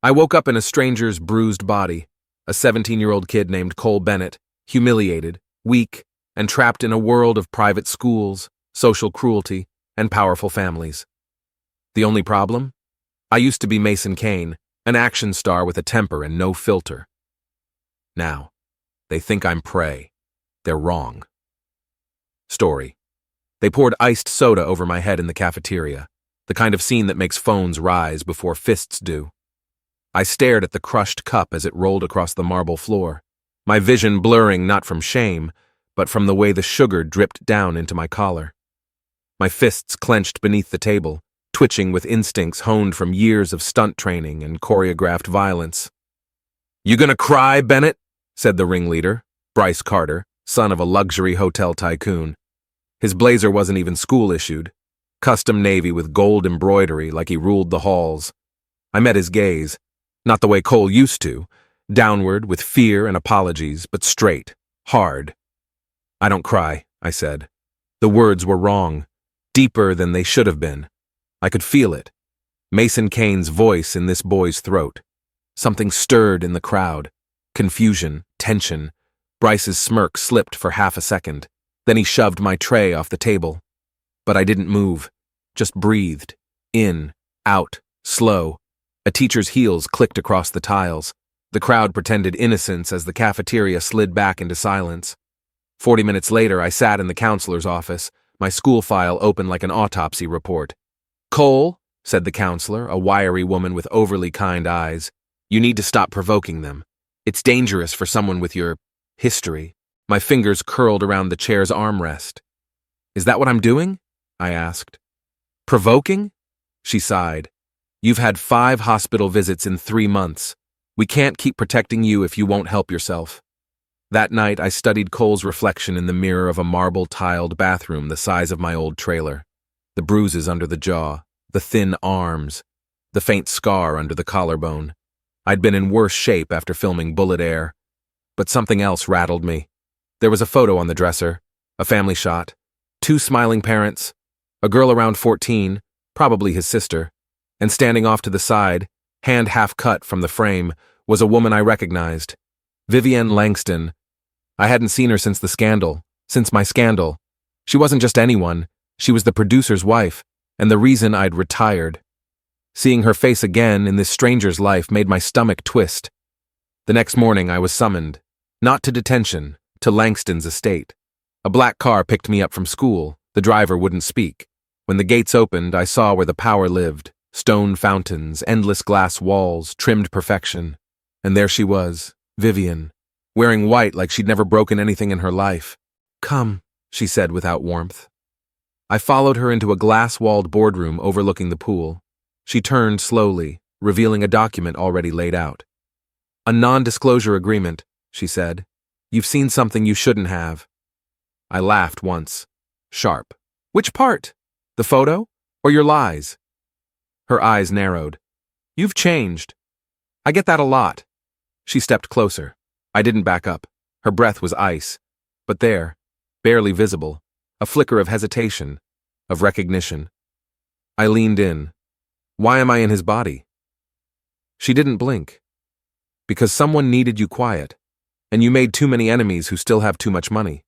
I woke up in a stranger's bruised body, a 17-year-old kid named Cole Bennett, humiliated, weak, and trapped in a world of private schools, social cruelty, and powerful families. The only problem? I used to be Mason Kane, an action star with a temper and no filter. Now, they think I'm prey. They're wrong. Story. They poured iced soda over my head in the cafeteria, the kind of scene that makes phones rise before fists do. I stared at the crushed cup as it rolled across the marble floor, my vision blurring not from shame, but from the way the sugar dripped down into my collar. My fists clenched beneath the table, twitching with instincts honed from years of stunt training and choreographed violence. "You gonna cry, Bennett?" said the ringleader, Bryce Carter, son of a luxury hotel tycoon. His blazer wasn't even school-issued, custom navy with gold embroidery like he ruled the halls. I met his gaze, not the way Cole used to, downward with fear and apologies, but straight, hard. "I don't cry," I said. The words were wrong, deeper than they should have been. I could feel it. Mason Kane's voice in this boy's throat. Something stirred in the crowd. Confusion, tension. Bryce's smirk slipped for half a second. Then he shoved my tray off the table. But I didn't move, just breathed. In, out, slow. A teacher's heels clicked across the tiles. The crowd pretended innocence as the cafeteria slid back into silence. 40 minutes later, I sat in the counselor's office, my school file open like an autopsy report. "Cole," said the counselor, a wiry woman with overly kind eyes, "you need to stop provoking them. It's dangerous for someone with your history." My fingers curled around the chair's armrest. "Is that what I'm doing?" I asked. "Provoking?" She sighed. "You've had 5 hospital visits in 3 months. We can't keep protecting you if you won't help yourself." That night, I studied Cole's reflection in the mirror of a marble-tiled bathroom the size of my old trailer. The bruises under the jaw, the thin arms, the faint scar under the collarbone. I'd been in worse shape after filming Bullied. But something else rattled me. There was a photo on the dresser, a family shot, 2 smiling parents, a girl around 14, probably his sister, and standing off to the side, hand half cut from the frame, was a woman I recognized. Vivienne Langston. I hadn't seen her since my scandal. She wasn't just anyone, she was the producer's wife, and the reason I'd retired. Seeing her face again in this stranger's life made my stomach twist. The next morning I was summoned, not to detention, to Langston's estate. A black car picked me up from school, the driver wouldn't speak. When the gates opened, I saw where the power lived, stone fountains, endless glass walls, trimmed perfection. And there she was, Vivienne, wearing white like she'd never broken anything in her life. "Come," she said without warmth. I followed her into a glass-walled boardroom overlooking the pool. She turned slowly, revealing a document already laid out. "A non-disclosure agreement," she said. "You've seen something you shouldn't have." I laughed once, sharp. "Which part? The photo? Or your lies?" Her eyes narrowed. "You've changed. I get that a lot." She stepped closer. I didn't back up. Her breath was ice. But there, barely visible, a flicker of hesitation, of recognition. I leaned in. "Why am I in his body?" She didn't blink. "Because someone needed you quiet, and you made too many enemies who still have too much money."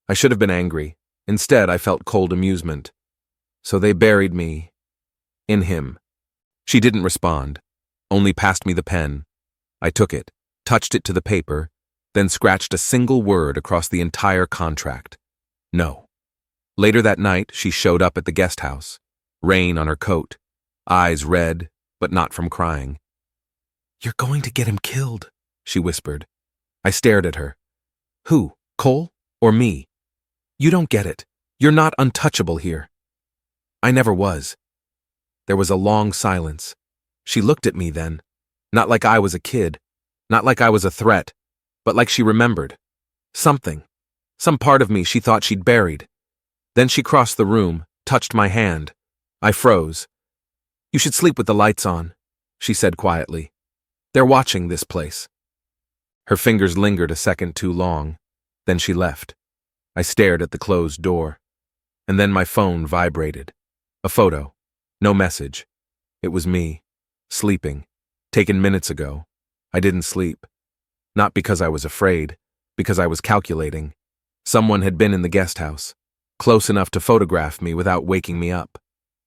I should have been angry. Instead, I felt cold amusement. "So they buried me in him." She didn't respond, only passed me the pen. I took it, touched it to the paper, then scratched a single word across the entire contract. No. Later that night, she showed up at the guest house, rain on her coat, eyes red, but not from crying. "You're going to get him killed," she whispered. I stared at her. "Who, Cole or me? You don't get it. You're not untouchable here." I never was. There was a long silence. She looked at me then, not like I was a kid, not like I was a threat, but like she remembered. Something. Some part of me she thought she'd buried. Then she crossed the room, touched my hand. I froze. "You should sleep with the lights on," she said quietly. "They're watching this place." Her fingers lingered a second too long. Then she left. I stared at the closed door. And then my phone vibrated. A photo. No message. It was me, sleeping, taken minutes ago. I didn't sleep. Not because I was afraid, because I was calculating. Someone had been in the guest house, close enough to photograph me without waking me up.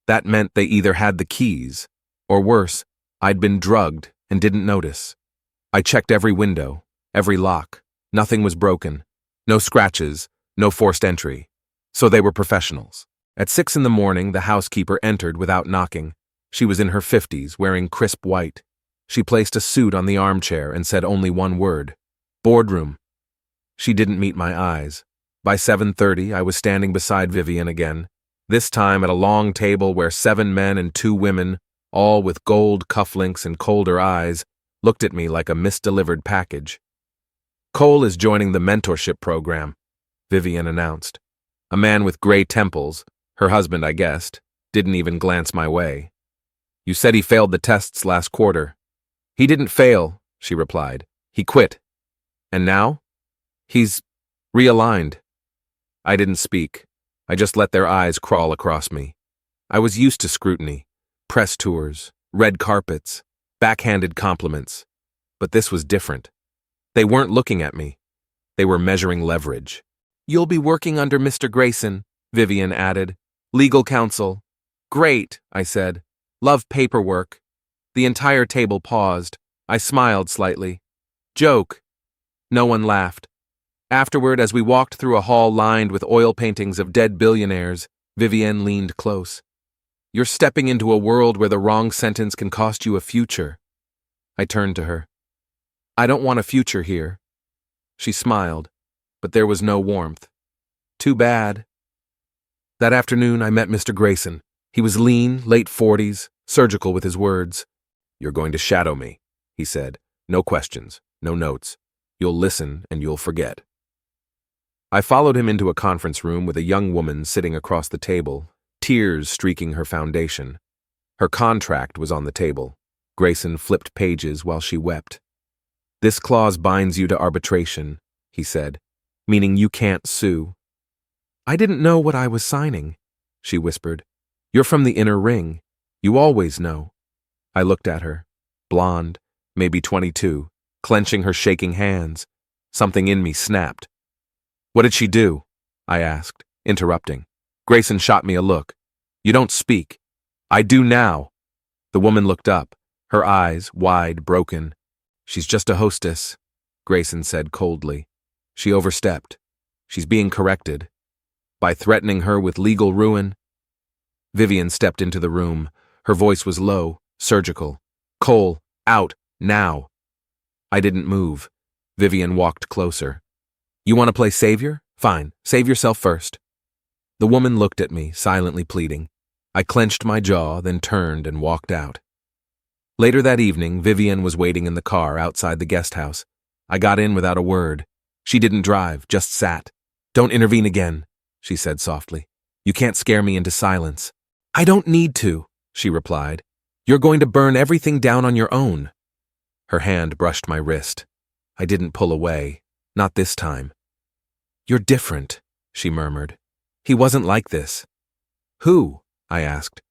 That meant they either had the keys, or worse, I'd been drugged and didn't notice. I checked every window, every lock. Nothing was broken. No scratches, no forced entry. So they were professionals. At 6 in the morning, the housekeeper entered without knocking. She was in her 50s, wearing crisp white. She placed a suit on the armchair and said only one word: boardroom. She didn't meet my eyes. By 7:30, I was standing beside Vivian again, this time at a long table where 7 men and 2 women, all with gold cufflinks and colder eyes, looked at me like a misdelivered package. Cole is joining the mentorship program, Vivian announced. A man with gray temples, her husband I guessed, didn't even glance my way. You said he failed the tests last quarter. He didn't fail, she replied. He quit. And now? He's realigned. I didn't speak. I just let their eyes crawl across me. I was used to scrutiny, press tours, red carpets, backhanded compliments. But this was different. They weren't looking at me. They were measuring leverage. You'll be working under Mr. Grayson, Vivian added. Legal counsel. Great, I said. Love paperwork. The entire table paused. I smiled slightly. Joke. No one laughed. Afterward, as we walked through a hall lined with oil paintings of dead billionaires, Vivian leaned close. You're stepping into a world where the wrong sentence can cost you a future. I turned to her. I don't want a future here. She smiled, but there was no warmth. Too bad. That afternoon, I met Mr. Grayson. He was lean, late 40s, surgical with his words. You're going to shadow me, he said. No questions, no notes. You'll listen and you'll forget. I followed him into a conference room with a young woman sitting across the table, tears streaking her foundation. Her contract was on the table. Grayson flipped pages while she wept. This clause binds you to arbitration, he said, meaning you can't sue. I didn't know what I was signing, she whispered. You're from the inner ring. You always know. I looked at her, blonde, maybe 22, clenching her shaking hands. Something in me snapped. What did she do? I asked, interrupting. Grayson shot me a look. You don't speak. I do now. The woman looked up, her eyes wide, broken. She's just a hostess, Grayson said coldly. She overstepped. She's being corrected. By threatening her with legal ruin. Vivian stepped into the room. Her voice was low, surgical. Cole, out, now. I didn't move. Vivian walked closer. You want to play savior? Fine, save yourself first. The woman looked at me, silently pleading. I clenched my jaw, then turned and walked out. Later that evening, Vivian was waiting in the car outside the guest house. I got in without a word. She didn't drive, just sat. Don't intervene again, she said softly. You can't scare me into silence. I don't need to, she replied. You're going to burn everything down on your own. Her hand brushed my wrist. I didn't pull away, not this time. You're different, she murmured. He wasn't like this. Who? I asked.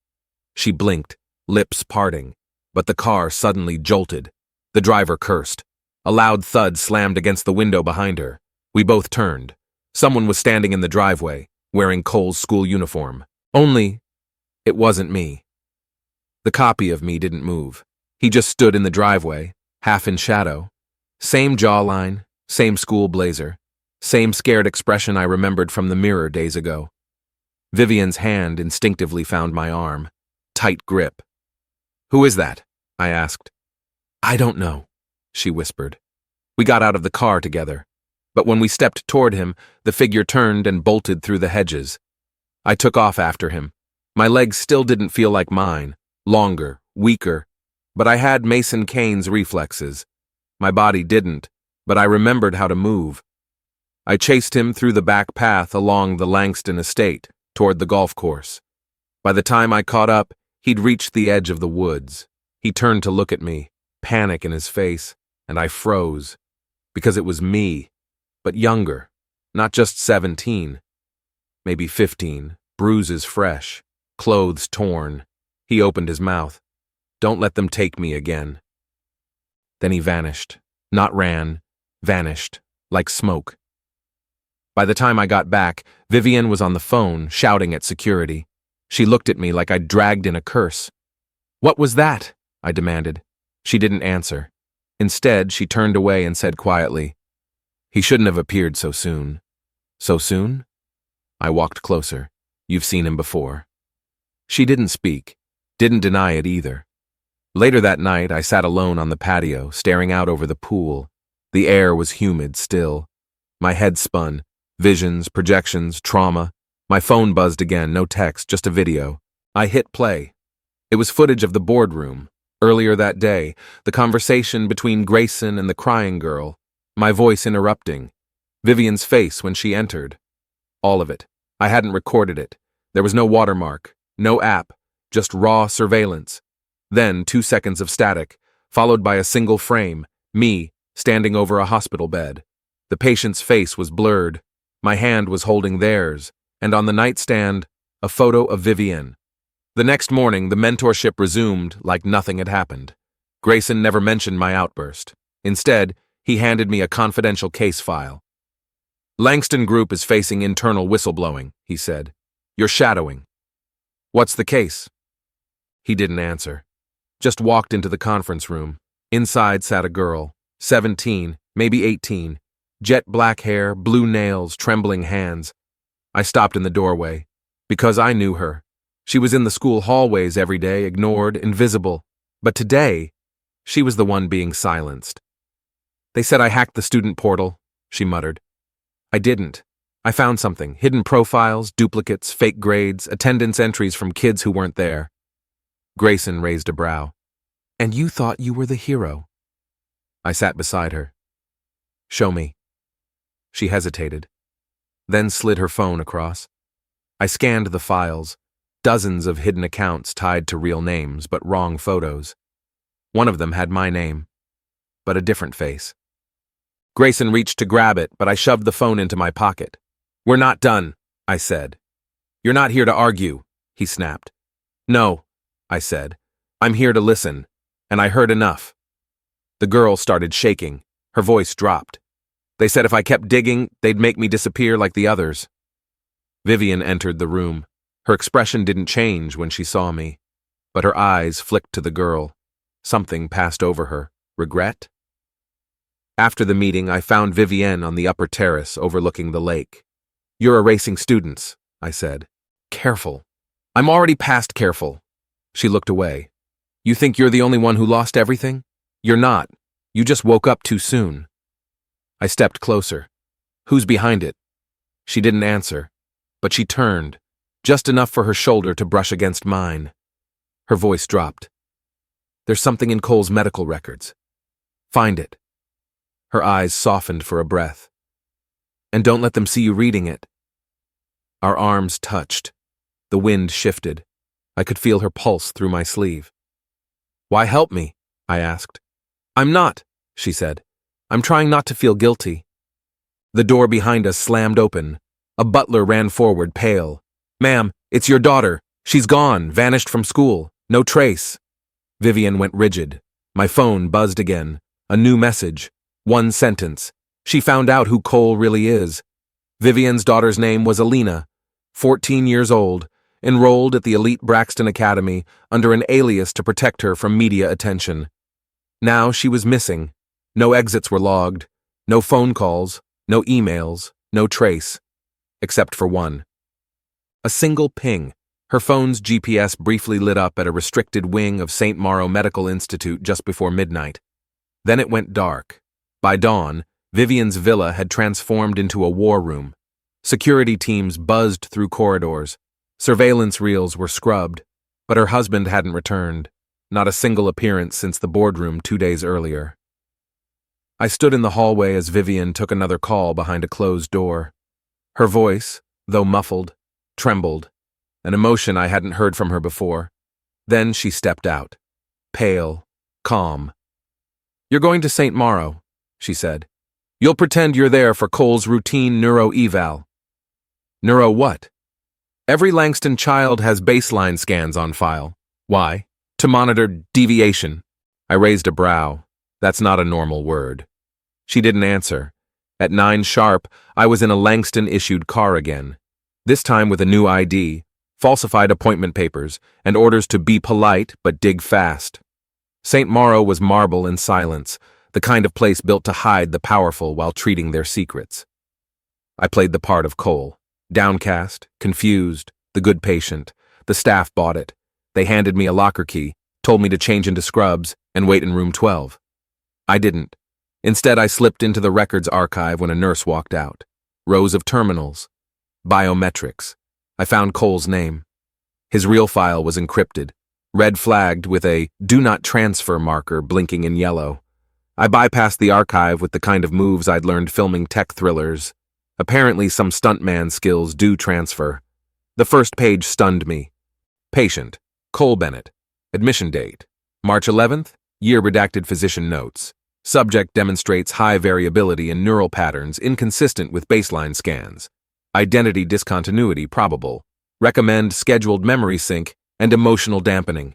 She blinked, lips parting, but the car suddenly jolted. The driver cursed. A loud thud slammed against the window behind her. We both turned. Someone was standing in the driveway, wearing Cole's school uniform. Only, it wasn't me. The copy of me didn't move. He just stood in the driveway, half in shadow. Same jawline, same school blazer, same scared expression I remembered from the mirror days ago. Vivian's hand instinctively found my arm. Tight grip. Who is that? I asked. I don't know, she whispered. We got out of the car together, but when we stepped toward him, the figure turned and bolted through the hedges. I took off after him. My legs still didn't feel like mine, longer, weaker, but I had Mason Kane's reflexes. My body didn't, but I remembered how to move. I chased him through the back path along the Langston estate, toward the golf course. By the time I caught up, he'd reached the edge of the woods. He turned to look at me, panic in his face, and I froze. Because it was me, but younger, not just 17. Maybe 15, bruises fresh, clothes torn. He opened his mouth. Don't let them take me again. Then he vanished. Not ran, vanished, like smoke. By the time I got back, Vivian was on the phone, shouting at security. She looked at me like I'd dragged in a curse. "What was that?" I demanded. She didn't answer. Instead, she turned away and said quietly, "He shouldn't have appeared so soon." "So soon?" I walked closer. "You've seen him before." She didn't speak, didn't deny it either. Later that night, I sat alone on the patio, staring out over the pool. The air was humid still. My head spun. Visions, projections, trauma. My phone buzzed again, no text, just a video. I hit play. It was footage of the boardroom. Earlier that day, the conversation between Grayson and the crying girl. My voice interrupting. Vivian's face when she entered. All of it. I hadn't recorded it. There was no watermark, no app, just raw surveillance. Then 2 seconds of static, followed by a single frame, me, standing over a hospital bed. The patient's face was blurred. My hand was holding theirs, and on the nightstand, a photo of Vivian. The next morning, the mentorship resumed like nothing had happened. Grayson never mentioned my outburst. Instead, he handed me a confidential case file. "Langston Group is facing internal whistleblowing," he said. "You're shadowing." "What's the case?" He didn't answer. Just walked into the conference room. Inside sat a girl, 17, maybe 18, jet black hair, blue nails, trembling hands. I stopped in the doorway. Because I knew her. She was in the school hallways every day, ignored, invisible. But today, she was the one being silenced. "They said I hacked the student portal," she muttered. "I didn't. I found something, hidden profiles, duplicates, fake grades, attendance entries from kids who weren't there." Grayson raised a brow. "And you thought you were the hero." I sat beside her. "Show me." She hesitated, then slid her phone across. I scanned the files, dozens of hidden accounts tied to real names, but wrong photos. One of them had my name, but a different face. Grayson reached to grab it, but I shoved the phone into my pocket. "We're not done," I said. "You're not here to argue," he snapped. "No," I said. "I'm here to listen, and I heard enough." The girl started shaking. Her voice dropped. "They said if I kept digging, they'd make me disappear like the others." Vivian entered the room. Her expression didn't change when she saw me, but her eyes flicked to the girl. Something passed over her. Regret? After the meeting, I found Vivienne on the upper terrace overlooking the lake. "You're erasing students," I said. "Careful." "I'm already past careful." She looked away. "You think you're the only one who lost everything? You're not. You just woke up too soon." I stepped closer. "Who's behind it?" She didn't answer, but she turned, just enough for her shoulder to brush against mine. Her voice dropped. "There's something in Cole's medical records. Find it." Her eyes softened for a breath. "And don't let them see you reading it." Our arms touched. The wind shifted. I could feel her pulse through my sleeve. "Why help me?" I asked. "I'm not," she said. "I'm trying not to feel guilty." The door behind us slammed open. A butler ran forward, pale. "Ma'am, it's your daughter. She's gone, vanished from school. No trace." Vivian went rigid. My phone buzzed again. A new message. One sentence. She found out who Cole really is. Vivian's daughter's name was Alina, 14 years old, enrolled at the elite Braxton Academy under an alias to protect her from media attention. Now she was missing. No exits were logged. No phone calls. No emails. No trace. Except for one. A single ping. Her phone's GPS briefly lit up at a restricted wing of St. Mauro Medical Institute just before midnight. Then it went dark. By dawn, Vivian's villa had transformed into a war room. Security teams buzzed through corridors. Surveillance reels were scrubbed, but her husband hadn't returned. Not a single appearance since the boardroom 2 days earlier. I stood in the hallway as Vivian took another call behind a closed door. Her voice, though muffled, trembled, an emotion I hadn't heard from her before. Then she stepped out, pale, calm. "You're going to St. Mauro," she said. "You'll pretend you're there for Cole's routine neuro-eval." "Neuro what?" "Every Langston child has baseline scans on file." "Why?" "To monitor deviation." I raised a brow. That's not a normal word. She didn't answer. At 9 sharp, I was in a Langston-issued car again. This time with a new ID, falsified appointment papers, and orders to be polite but dig fast. St. Mauro was marble and silence, the kind of place built to hide the powerful while treating their secrets. I played the part of Cole. Downcast, confused, the good patient. The staff bought it. They handed me a locker key, told me to change into scrubs, and wait in room 12. I didn't. Instead, I slipped into the records archive when a nurse walked out. Rows of terminals. Biometrics. I found Cole's name. His real file was encrypted, red flagged with a "do not transfer" marker blinking in yellow. I bypassed the archive with the kind of moves I'd learned filming tech thrillers. Apparently, some stuntman skills do transfer. The first page stunned me. Patient, Cole Bennett. Admission date, March 11th, year redacted physician notes. Subject demonstrates high variability in neural patterns inconsistent with baseline scans. Identity discontinuity probable. Recommend scheduled memory sync and emotional dampening.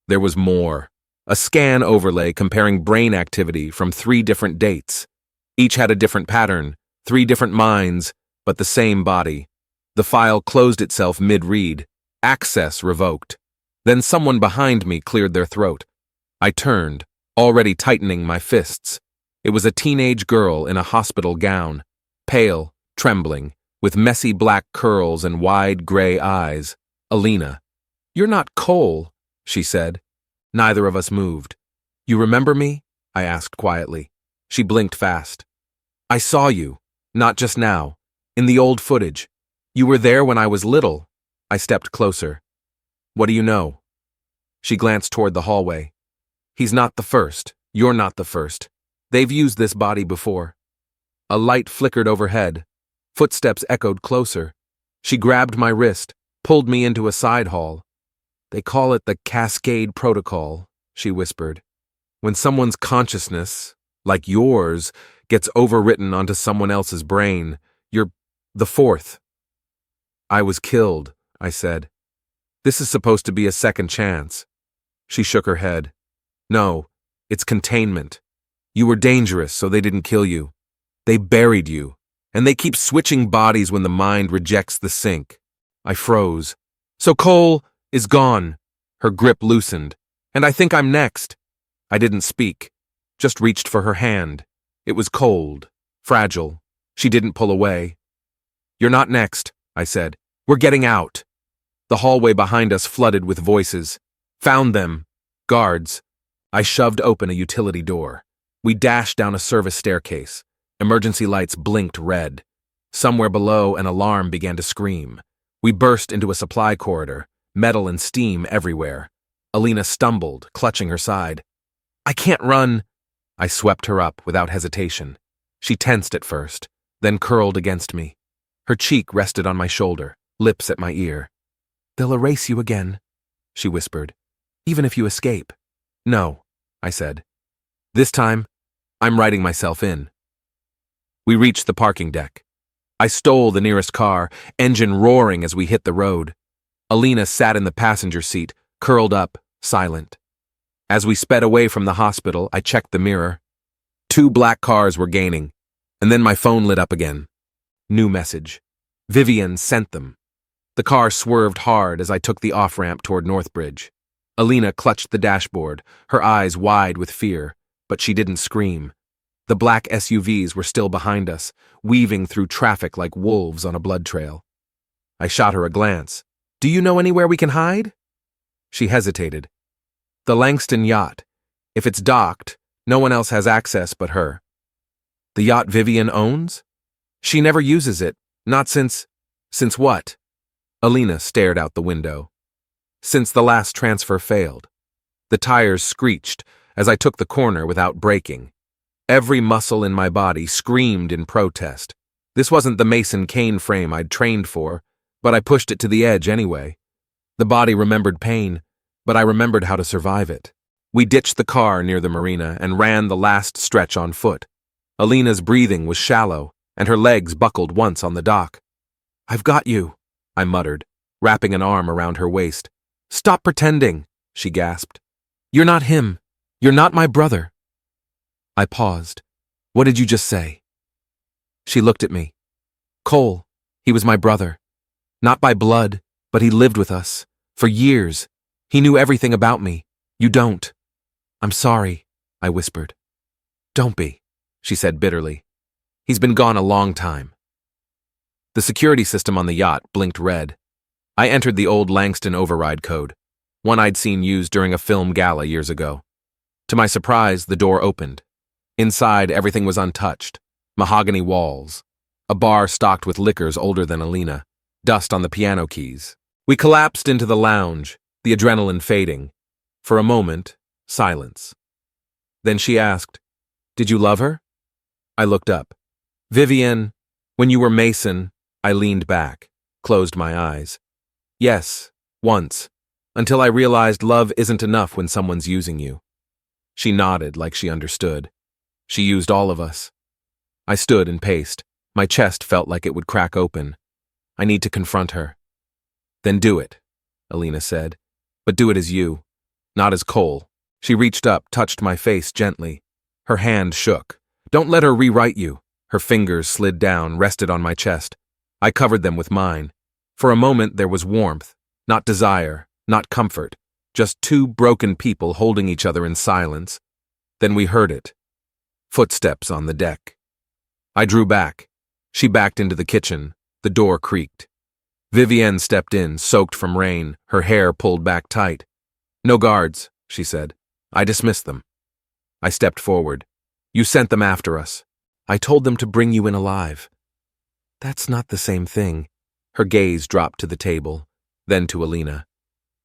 There was more. A scan overlay comparing brain activity from 3 different dates. Each had a different pattern, 3 different minds, but the same body. The file closed itself mid-read. Access revoked. Then someone behind me cleared their throat. I turned, already tightening my fists. It was a teenage girl in a hospital gown, pale, trembling, with messy black curls and wide gray eyes. Alina. "You're not Cole," she said. Neither of us moved. "You remember me?" I asked quietly. She blinked fast. "I saw you, not just now, in the old footage. You were there when I was little." I stepped closer. "What do you know?" She glanced toward the hallway. "He's not the first. You're not the first. They've used this body before." A light flickered overhead. Footsteps echoed closer. She grabbed my wrist, pulled me into a side hall. "They call it the cascade protocol," she whispered. "When someone's consciousness, like yours, gets overwritten onto someone else's brain, you're the fourth." "I was killed," I said. "This is supposed to be a second chance." She shook her head. "No, it's containment. You were dangerous, so they didn't kill you. They buried you, and they keep switching bodies when the mind rejects the sync." I froze. "So Cole is gone." Her grip loosened. "And I think I'm next." I didn't speak, just reached for her hand. It was cold, fragile. She didn't pull away. "You're not next," I said. "We're getting out." The hallway behind us flooded with voices. "Found them. Guards." I shoved open a utility door. We dashed down a service staircase. Emergency lights blinked red. Somewhere below, an alarm began to scream. We burst into a supply corridor, metal and steam everywhere. Alina stumbled, clutching her side. "I can't run." I swept her up without hesitation. She tensed at first, then curled against me. Her cheek rested on my shoulder, lips at my ear. "They'll erase you again," she whispered. "Even if you escape." "No," I said. "This time, I'm writing myself in." We reached the parking deck. I stole the nearest car, engine roaring as we hit the road. Alina sat in the passenger seat, curled up, silent. As we sped away from the hospital, I checked the mirror. 2 black cars were gaining, and then my phone lit up again. New message. Vivian sent them. The car swerved hard as I took the off-ramp toward Northbridge. Alina clutched the dashboard, her eyes wide with fear, but she didn't scream. The black SUVs were still behind us, weaving through traffic like wolves on a blood trail. I shot her a glance. "Do you know anywhere we can hide?" She hesitated. "The Langston yacht. If it's docked, no one else has access but her." "The yacht Vivian owns?" "She never uses it. Not since..." "Since what?" Alina stared out the window. "Since the last transfer failed." The tires screeched as I took the corner without braking. Every muscle in my body screamed in protest. This wasn't the Mason Kane frame I'd trained for, but I pushed it to the edge anyway. The body remembered pain, but I remembered how to survive it. We ditched the car near the marina and ran the last stretch on foot. Alina's breathing was shallow, and her legs buckled once on the dock. "I've got you," I muttered, wrapping an arm around her waist. "Stop pretending," she gasped. "You're not him. You're not my brother. I paused. What did you just say? She looked at me. Cole, he was my brother. Not by blood, but he lived with us. For years. He knew everything about me. You don't. I'm sorry, I whispered. Don't be, she said bitterly. He's been gone a long time. The security system on the yacht blinked red. I entered the old Langston override code, one I'd seen used during a film gala years ago. To my surprise, the door opened. Inside, everything was untouched. Mahogany walls. A bar stocked with liquors older than Alina. Dust on the piano keys. We collapsed into the lounge, the adrenaline fading. For a moment, silence. Then she asked, Did you love her? I looked up. Vivian, when you were Mason, I leaned back, closed my eyes. Yes, once, until I realized love isn't enough when someone's using you. She nodded like she understood. She used all of us. I stood and paced. My chest felt like it would crack open. I need to confront her. Then do it, Alina said. But do it as you, not as Cole. She reached up, touched my face gently. Her hand shook. Don't let her rewrite you. Her fingers slid down, rested on my chest. I covered them with mine. For a moment there was warmth, not desire, not comfort, just two broken people holding each other in silence. Then we heard it. Footsteps on the deck. I drew back. She backed into the kitchen. The door creaked. Vivienne stepped in, soaked from rain, her hair pulled back tight. No guards, she said. I dismissed them. I stepped forward. You sent them after us. I told them to bring you in alive. That's not the same thing. Her gaze dropped to the table, then to Alina.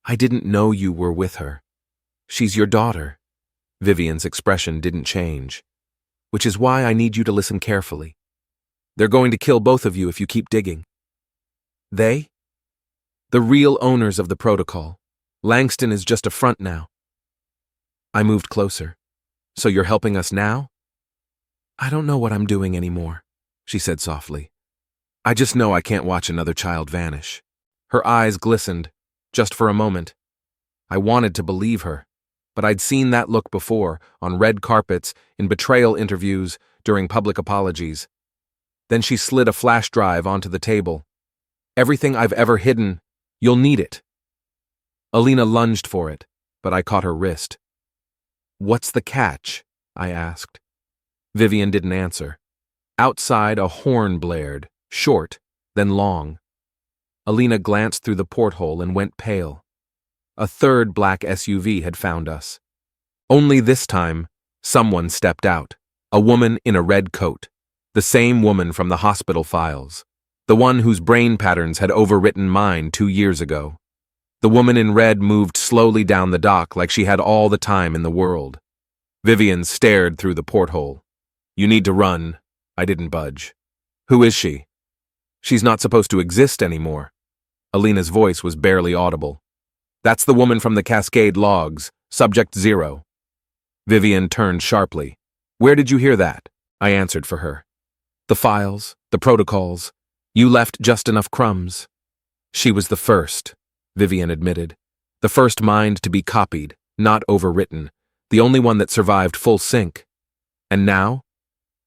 I didn't know you were with her. She's your daughter. Vivian's expression didn't change. Which is why I need you to listen carefully. They're going to kill both of you if you keep digging. They? The real owners of the protocol. Langston is just a front now. I moved closer. So you're helping us now? I don't know what I'm doing anymore, she said softly. I just know I can't watch another child vanish. Her eyes glistened, just for a moment. I wanted to believe her, but I'd seen that look before, on red carpets, in betrayal interviews, during public apologies. Then she slid a flash drive onto the table. Everything I've ever hidden, you'll need it. Alina lunged for it, but I caught her wrist. What's the catch? I asked. Vivian didn't answer. Outside, a horn blared, short, then long. Alina glanced through the porthole and went pale. A third black SUV had found us. Only this time, someone stepped out. A woman in a red coat. The same woman from the hospital files. The one whose brain patterns had overwritten mine 2 years ago. The woman in red moved slowly down the dock like she had all the time in the world. Vivian stared through the porthole. You need to run. I didn't budge. Who is she? She's not supposed to exist anymore. Alina's voice was barely audible. That's the woman from the Cascade logs, Subject 0. Vivian turned sharply. Where did you hear that? I answered for her. The files, the protocols. You left just enough crumbs. She was the first, Vivian admitted. The first mind to be copied, not overwritten. The only one that survived full sync. And now?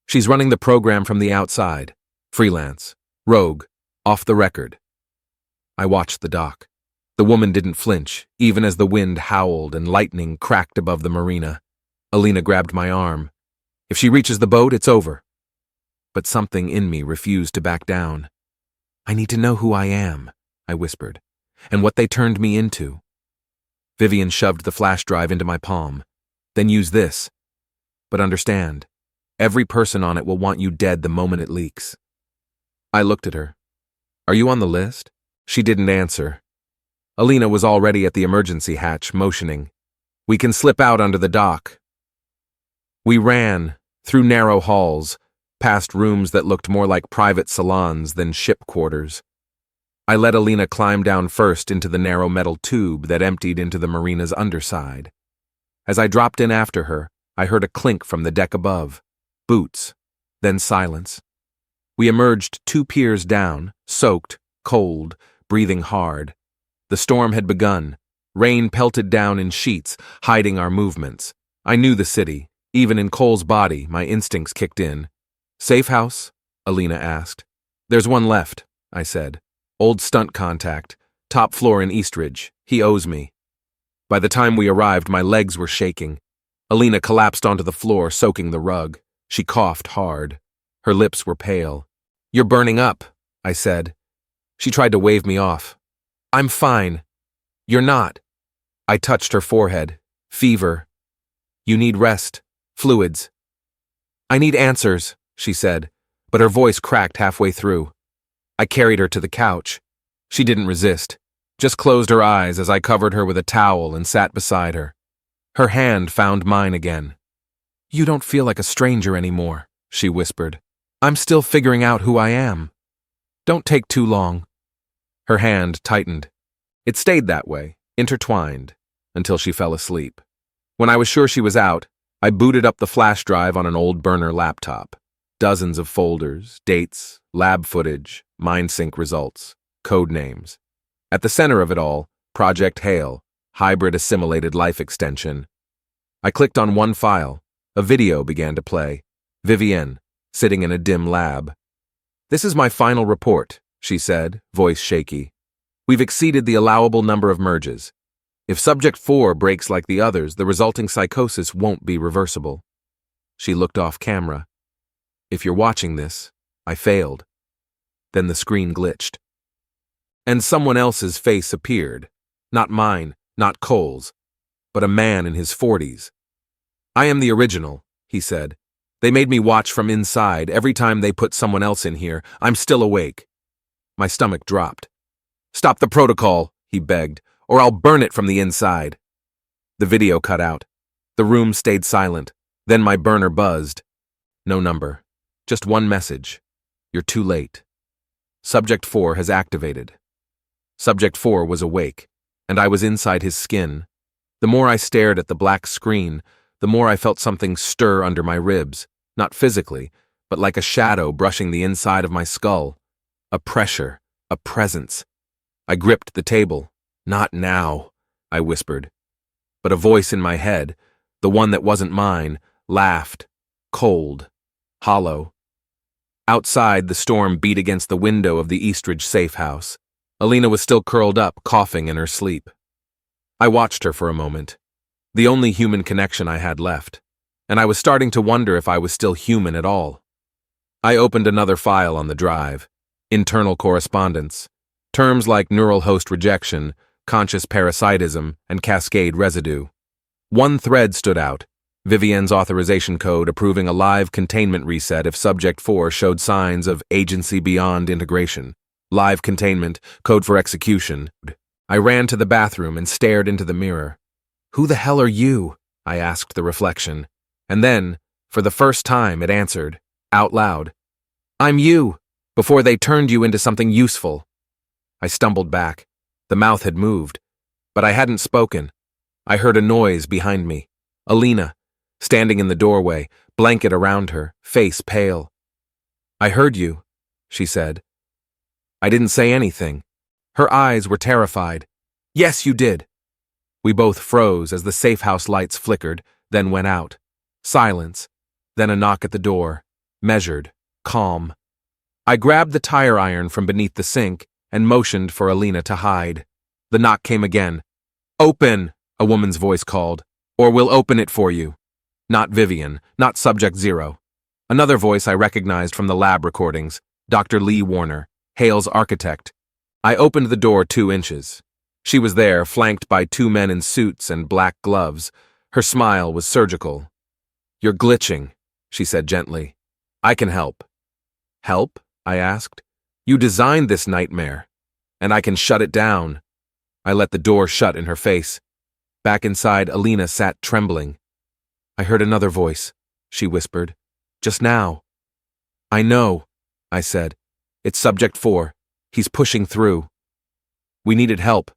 She's running the program from the outside. Freelance. Rogue. Off the record. I watched the dock. The woman didn't flinch, even as the wind howled and lightning cracked above the marina. Alina grabbed my arm. If she reaches the boat, it's over. But something in me refused to back down. I need to know who I am, I whispered, and what they turned me into. Vivian shoved the flash drive into my palm. Then use this. But understand, every person on it will want you dead the moment it leaks. I looked at her. Are you on the list? She didn't answer. Alina was already at the emergency hatch, motioning. We can slip out under the dock. We ran, through narrow halls, past rooms that looked more like private salons than ship quarters. I let Alina climb down first into the narrow metal tube that emptied into the marina's underside. As I dropped in after her, I heard a clink from the deck above. Boots. Then silence. We emerged 2 piers down, soaked, cold, breathing hard. The storm had begun. Rain pelted down in sheets, hiding our movements. I knew the city. Even in Cole's body, my instincts kicked in. Safe house? Alina asked. There's one left, I said. Old stunt contact. Top floor in Eastridge. He owes me. By the time we arrived, my legs were shaking. Alina collapsed onto the floor, soaking the rug. She coughed hard. Her lips were pale. You're burning up, I said. She tried to wave me off. I'm fine. You're not. I touched her forehead. Fever. You need rest. Fluids. I need answers, she said, but her voice cracked halfway through. I carried her to the couch. She didn't resist, just closed her eyes as I covered her with a towel and sat beside her. Her hand found mine again. You don't feel like a stranger anymore, she whispered. I'm still figuring out who I am. Don't take too long. Her hand tightened. It stayed that way, intertwined, until she fell asleep. When I was sure she was out, I booted up the flash drive on an old burner laptop. Dozens of folders, dates, lab footage, MindSync results, code names. At the center of it all, Project Hail, hybrid assimilated life extension. I clicked on one file. A video began to play. Vivienne, sitting in a dim lab. This is my final report, she said, voice shaky. We've exceeded the allowable number of merges. If Subject 4 breaks like the others, the resulting psychosis won't be reversible. She looked off camera. If you're watching this, I failed. Then the screen glitched. And someone else's face appeared. Not mine, not Cole's, but a man in his 40s. I am the original, he said. They made me watch from inside. Every time they put someone else in here, I'm still awake. My stomach dropped. Stop the protocol, he begged, or I'll burn it from the inside. The video cut out. The room stayed silent. Then my burner buzzed. No number. Just one message. You're too late. Subject 4 has activated. Subject 4 was awake, and I was inside his skin. The more I stared at the black screen, the more I felt something stir under my ribs, not physically, but like a shadow brushing the inside of my skull. A pressure, a presence. I gripped the table. Not now, I whispered. But a voice in my head, the one that wasn't mine, laughed, cold, hollow. Outside, the storm beat against the window of the Eastridge safe house. Alina was still curled up, coughing in her sleep. I watched her for a moment, the only human connection I had left, and I was starting to wonder if I was still human at all. I opened another file on the drive, internal correspondence, terms like neural host rejection, conscious parasitism, and cascade residue. One thread stood out, Vivienne's authorization code approving a live containment reset if Subject 4 showed signs of agency beyond integration. Live containment, code for execution. I ran to the bathroom and stared into the mirror. Who the hell are you? I asked the reflection. And then, for the first time, it answered, out loud. I'm you, before they turned you into something useful. I stumbled back. The mouth had moved, but I hadn't spoken. I heard a noise behind me. Alina, standing in the doorway, blanket around her, face pale. I heard you, she said. I didn't say anything. Her eyes were terrified. Yes, you did. We both froze as the safe house lights flickered, then went out. Silence, then a knock at the door, measured, calm. I grabbed the tire iron from beneath the sink and motioned for Alina to hide. The knock came again. Open, a woman's voice called, or we'll open it for you. Not Vivienne, not Subject 0. Another voice I recognized from the lab recordings, Dr. Lee Warner, Hale's architect. I opened the door 2 inches. She was there, flanked by 2 men in suits and black gloves. Her smile was surgical. You're glitching, she said gently. I can help. Help? I asked. You designed this nightmare, and I can shut it down. I let the door shut in her face. Back inside, Alina sat trembling. I heard another voice, she whispered. Just now. I know, I said. It's Subject 4. He's pushing through. We needed help,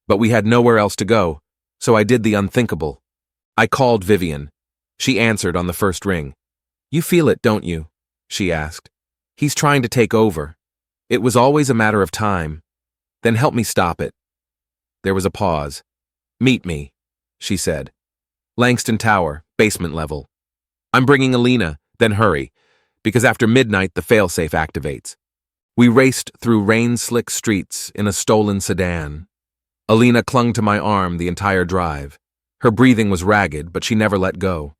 but we had nowhere else to go, so I did the unthinkable. I called Vivienne. She answered on the first ring. You feel it, don't you? She asked. He's trying to take over. It was always a matter of time. Then help me stop it. There was a pause. Meet me, she said. Langston Tower, basement level. I'm bringing Alina, then hurry, because after midnight the failsafe activates. We raced through rain-slick streets in a stolen sedan. Alina clung to my arm the entire drive. Her breathing was ragged, but she never let go.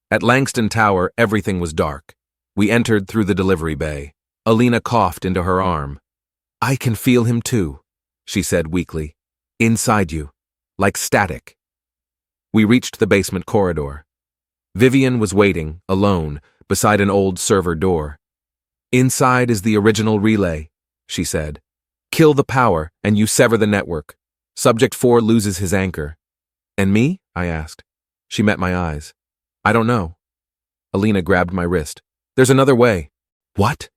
At Langston Tower, everything was dark. We entered through the delivery bay. Alina coughed into her arm. "I can feel him too," she said weakly. "Inside you, like static." We reached the basement corridor. Vivian was waiting, alone, beside an old server door. "Inside is the original relay," she said. "Kill the power, and you sever the network. Subject 4 loses his anchor." "And me?" I asked. She met my eyes. "I don't know." Alina grabbed my wrist. "There's another way." "What?"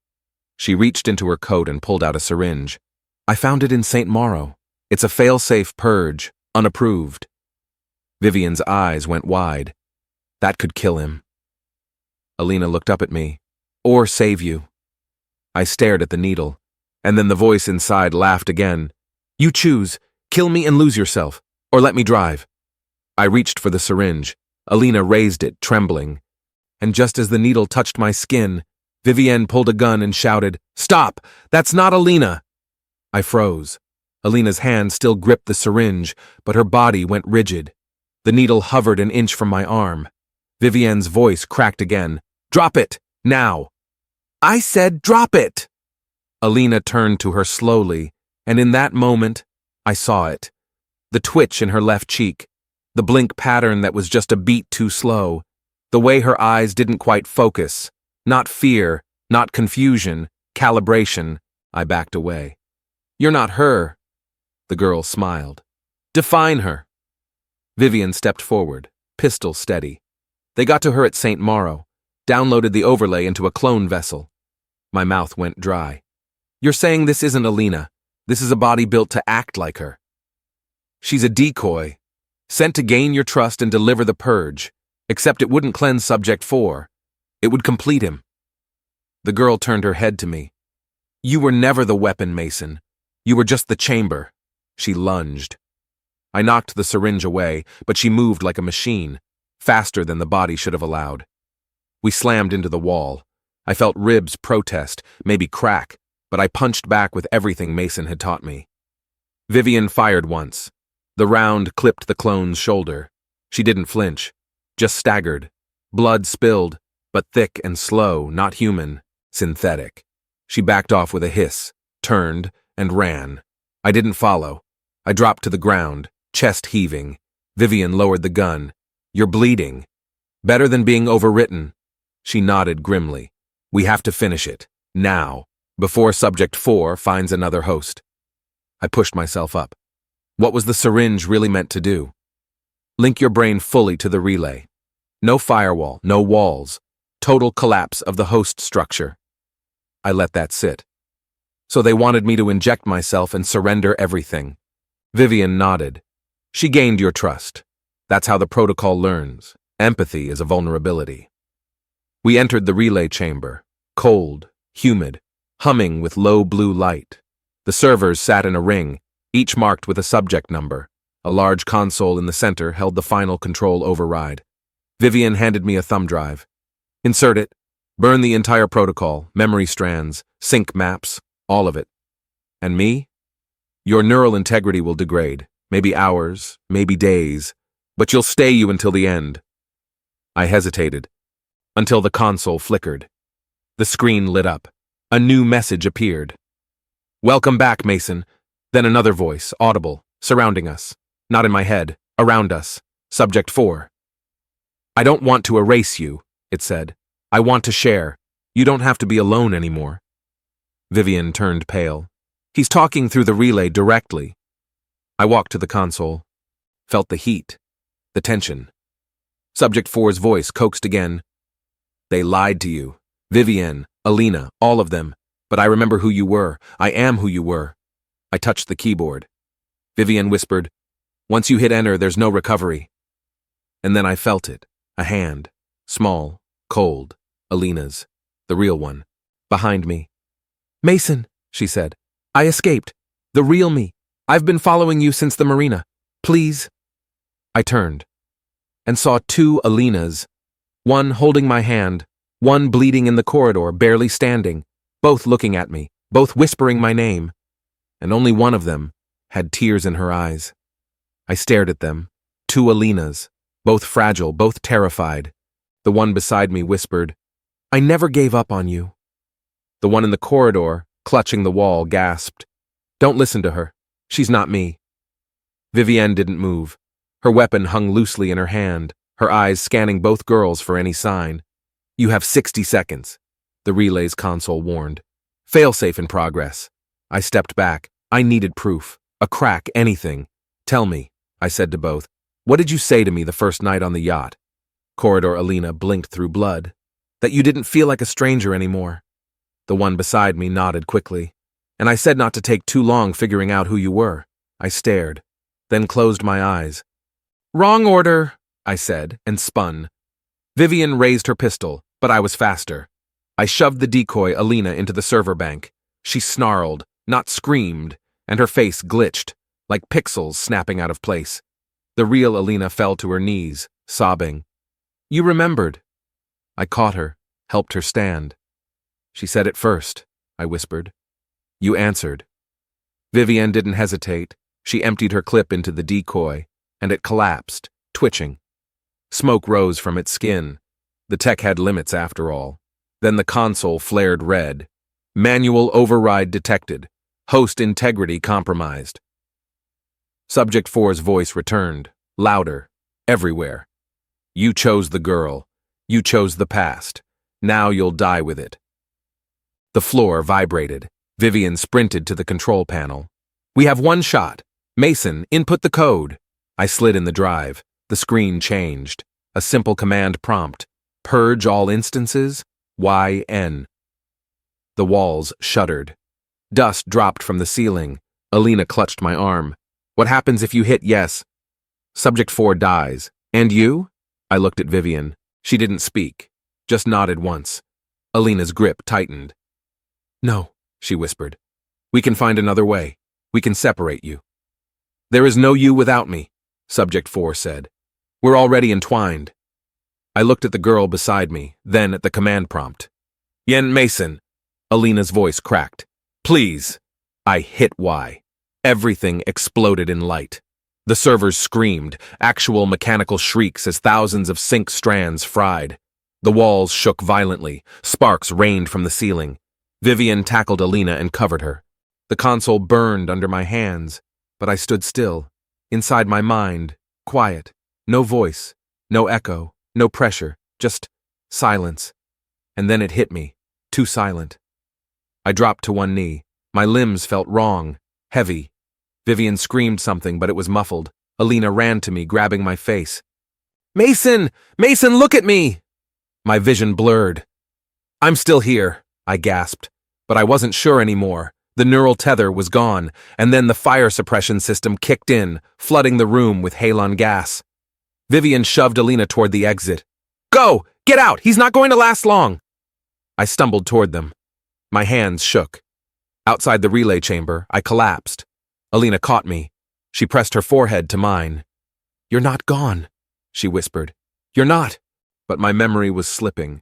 She reached into her coat and pulled out a syringe. "I found it in St. Mauro. It's a fail-safe purge, unapproved." Vivian's eyes went wide. "That could kill him." Alina looked up at me. "Or save you." I stared at the needle, and then the voice inside laughed again. "You choose. Kill me and lose yourself, or let me drive." I reached for the syringe. Alina raised it, trembling. And just as the needle touched my skin, Vivienne pulled a gun and shouted, "Stop! That's not Alina!" I froze. Alina's hand still gripped the syringe, but her body went rigid. The needle hovered an inch from my arm. Vivienne's voice cracked again. "Drop it! Now!" "I said drop it!" Alina turned to her slowly, and in that moment, I saw it. The twitch in her left cheek, the blink pattern that was just a beat too slow, the way her eyes didn't quite focus. Not fear, not confusion, calibration. I backed away. "You're not her." The girl smiled. "Define her." Vivian stepped forward, pistol steady. They got to her at St. Mauro, downloaded the overlay into a clone vessel. My mouth went dry. "You're saying this isn't Alina. This is a body built to act like her." "She's a decoy, sent to gain your trust and deliver the purge, except it wouldn't cleanse Subject 4. It would complete him." The girl turned her head to me. "You were never the weapon, Mason. You were just the chamber." She lunged. I knocked the syringe away, but she moved like a machine, faster than the body should have allowed. We slammed into the wall. I felt ribs protest, maybe crack, but I punched back with everything Mason had taught me. Vivian fired once. The round clipped the clone's shoulder. She didn't flinch, just staggered. Blood spilled, but thick and slow, not human, synthetic. She backed off with a hiss, turned, and ran. I didn't follow. I dropped to the ground, chest heaving. Vivian lowered the gun. "You're bleeding." "Better than being overwritten." She nodded grimly. "We have to finish it, now, before Subject 4 finds another host." I pushed myself up. What was the syringe really meant to do? Link your brain fully to the relay. No firewall, no walls. Total collapse of the host structure. I let that sit. So they wanted me to inject myself and surrender everything. Vivian nodded. "She gained your trust. That's how the protocol learns. Empathy is a vulnerability." We entered the relay chamber, cold, humid, humming with low blue light. The servers sat in a ring, each marked with a subject number. A large console in the center held the final control override. Vivian handed me a thumb drive. "Insert it. Burn the entire protocol, memory strands, sync maps, all of it." "And me?" "Your neural integrity will degrade. Maybe hours, maybe days, but you'll stay you until the end." I hesitated, until the console flickered. The screen lit up. A new message appeared. "Welcome back, Mason." Then another voice, audible, surrounding us. Not in my head, around us. Subject 4. "I don't want to erase you," it said. "I want to share. You don't have to be alone anymore." Vivian turned pale. "He's talking through the relay directly." I walked to the console, felt the heat, the tension. Subject 4's voice coaxed again. "They lied to you. Vivian, Alina, all of them. But I remember who you were. I am who you were." I touched the keyboard. Vivian whispered, "Once you hit enter, there's no recovery." And then I felt it. A hand. Small, cold. Alina's. The real one. Behind me. "Mason," she said. "I escaped. The real me. I've been following you since the marina. Please." I turned. and saw two Alinas, one holding my hand, one bleeding in the corridor, barely standing, both looking at me, both whispering my name, and only one of them had tears in her eyes. I stared at them, two Alinas, both fragile, both terrified. The one beside me whispered, "I never gave up on you." The one in the corridor, clutching the wall, gasped, "Don't listen to her. She's not me." Vivienne didn't move. Her weapon hung loosely in her hand, her eyes scanning both girls for any sign. "You have 60 seconds," the relay's console warned. "Failsafe in progress." I stepped back. I needed proof. A crack, anything. "Tell me," I said to both. "What did you say to me the first night on the yacht?" Corridor Alina blinked through blood. "That you didn't feel like a stranger anymore." The one beside me nodded quickly. "And I said not to take too long figuring out who you were." I stared, then closed my eyes. "Wrong order," I said, and spun. Vivienne raised her pistol, but I was faster. I shoved the decoy Alina into the server bank. She snarled, not screamed, and her face glitched, like pixels snapping out of place. The real Alina fell to her knees, sobbing. "You remembered." I caught her, helped her stand. "She said it first," I whispered. "You answered." Vivienne didn't hesitate. She emptied her clip into the decoy, and it collapsed, twitching. Smoke rose from its skin. The tech had limits after all. Then the console flared red. Manual override detected. Host integrity compromised. Subject 4's voice returned, louder, everywhere. "You chose the girl. You chose the past. Now you'll die with it." The floor vibrated. Vivienne sprinted to the control panel. "We have one shot. Mason, input the code." I slid in the drive. The screen changed. A simple command prompt. "Purge all instances. YN." The walls shuddered. Dust dropped from the ceiling. Alina clutched my arm. "What happens if you hit yes?" "Subject 4 dies. And you?" I looked at Vivienne. She didn't speak, just nodded once. Alina's grip tightened. "No," she whispered. "We can find another way. We can separate you." "There is no you without me," Subject 4 said. "We're already entwined." I looked at the girl beside me, then at the command prompt. "Yen Mason." Alina's voice cracked. "Please." I hit Y. Everything exploded in light. The servers screamed, actual mechanical shrieks as thousands of sync strands fried. The walls shook violently. Sparks rained from the ceiling. Vivienne tackled Alina and covered her. The console burned under my hands, but I stood still. Inside my mind, quiet. No voice, no echo, no pressure, just silence. And then it hit me, too silent. I dropped to one knee. My limbs felt wrong, heavy. Vivienne screamed something, but it was muffled. Alina ran to me, grabbing my face. "Mason! Mason, look at me!" My vision blurred. "I'm still here," I gasped, but I wasn't sure anymore. The neural tether was gone, and then the fire suppression system kicked in, flooding the room with halon gas. Vivienne shoved Alina toward the exit. "Go! Get out! He's not going to last long!" I stumbled toward them. My hands shook. Outside the relay chamber, I collapsed. Alina caught me. She pressed her forehead to mine. "You're not gone," she whispered. "You're not." But my memory was slipping.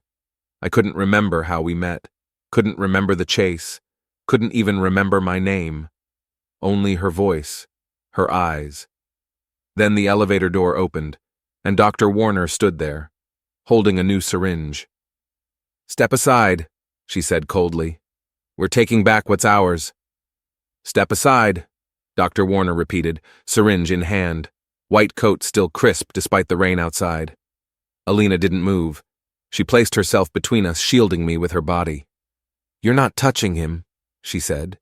I couldn't remember how we met. Couldn't remember the chase. Couldn't even remember my name. Only her voice, her eyes. Then the elevator door opened, and Dr. Warner stood there, holding a new syringe. "Step aside," she said coldly. "We're taking back what's ours." "Step aside," Dr. Warner repeated, syringe in hand, white coat still crisp despite the rain outside. Alina didn't move. She placed herself between us, shielding me with her body. "You're not touching him," she said.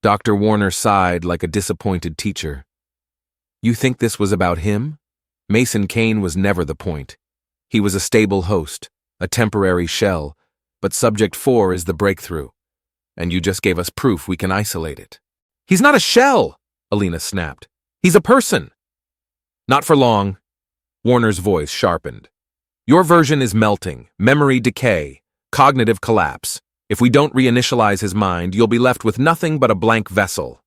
Dr. Warner sighed like a disappointed teacher. "You think this was about him? Mason Kane was never the point. He was a stable host, a temporary shell, but Subject 4 is the breakthrough, and you just gave us proof we can isolate it." "He's not a shell," Alina snapped. "He's a person." "Not for long." Warner's voice sharpened. "Your version is melting, memory decay, cognitive collapse. If we don't reinitialize his mind, you'll be left with nothing but a blank vessel.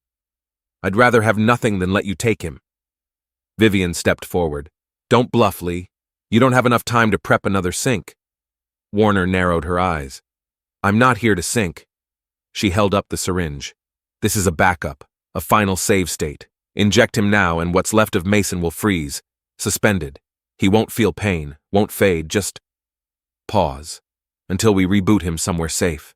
I'd rather have nothing than let you take him." Vivienne stepped forward. Don't bluff, Lee. You don't have enough time to prep another sink. Warner narrowed her eyes. I'm not here to sink. She held up the syringe. This is a backup, a final save state. Inject him now and what's left of Mason will freeze, suspended. He won't feel pain, won't fade, just pause, until we reboot him somewhere safe.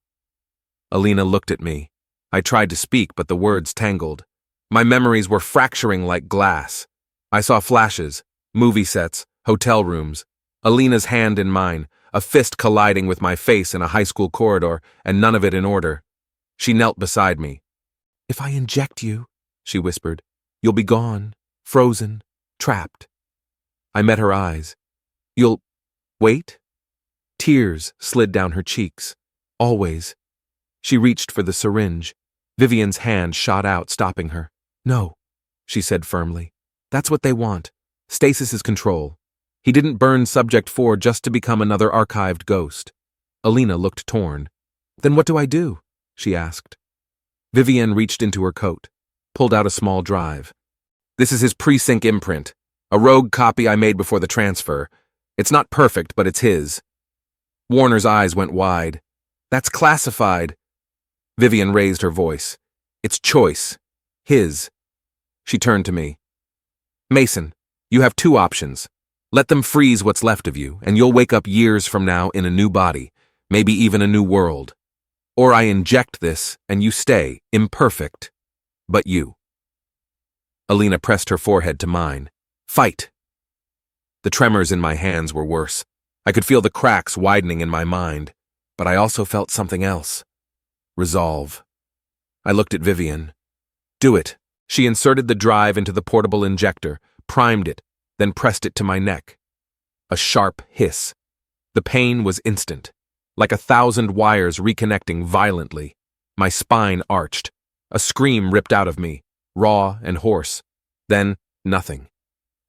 Alina looked at me. I tried to speak, but the words tangled. My memories were fracturing like glass. I saw flashes, movie sets, hotel rooms, Alina's hand in mine, a fist colliding with my face in a high school corridor, and none of it in order. She knelt beside me. If I inject you, she whispered, you'll be gone, frozen, trapped. I met her eyes. You'll wait? Tears slid down her cheeks. Always. She reached for the syringe. Vivian's hand shot out, stopping her. No, she said firmly. That's what they want. Stasis' control. He didn't burn Subject 4 just to become another archived ghost. Alina looked torn. Then what do I do? She asked. Vivian reached into her coat, pulled out a small drive. This is his pre-sync imprint, a rogue copy I made before the transfer. It's not perfect, but it's his. Warner's eyes went wide. That's classified. Vivian raised her voice. It's choice. His. She turned to me. Mason, you have two options. Let them freeze what's left of you, and you'll wake up years from now in a new body, maybe even a new world. Or I inject this, and you stay, imperfect. But you. Alina pressed her forehead to mine. Fight. The tremors in my hands were worse. I could feel the cracks widening in my mind, but I also felt something else. Resolve. I looked at Vivian. Do it. She inserted the drive into the portable injector, primed it, then pressed it to my neck. A sharp hiss. The pain was instant, like 1,000 wires reconnecting violently. My spine arched. A scream ripped out of me, raw and hoarse. Then, nothing.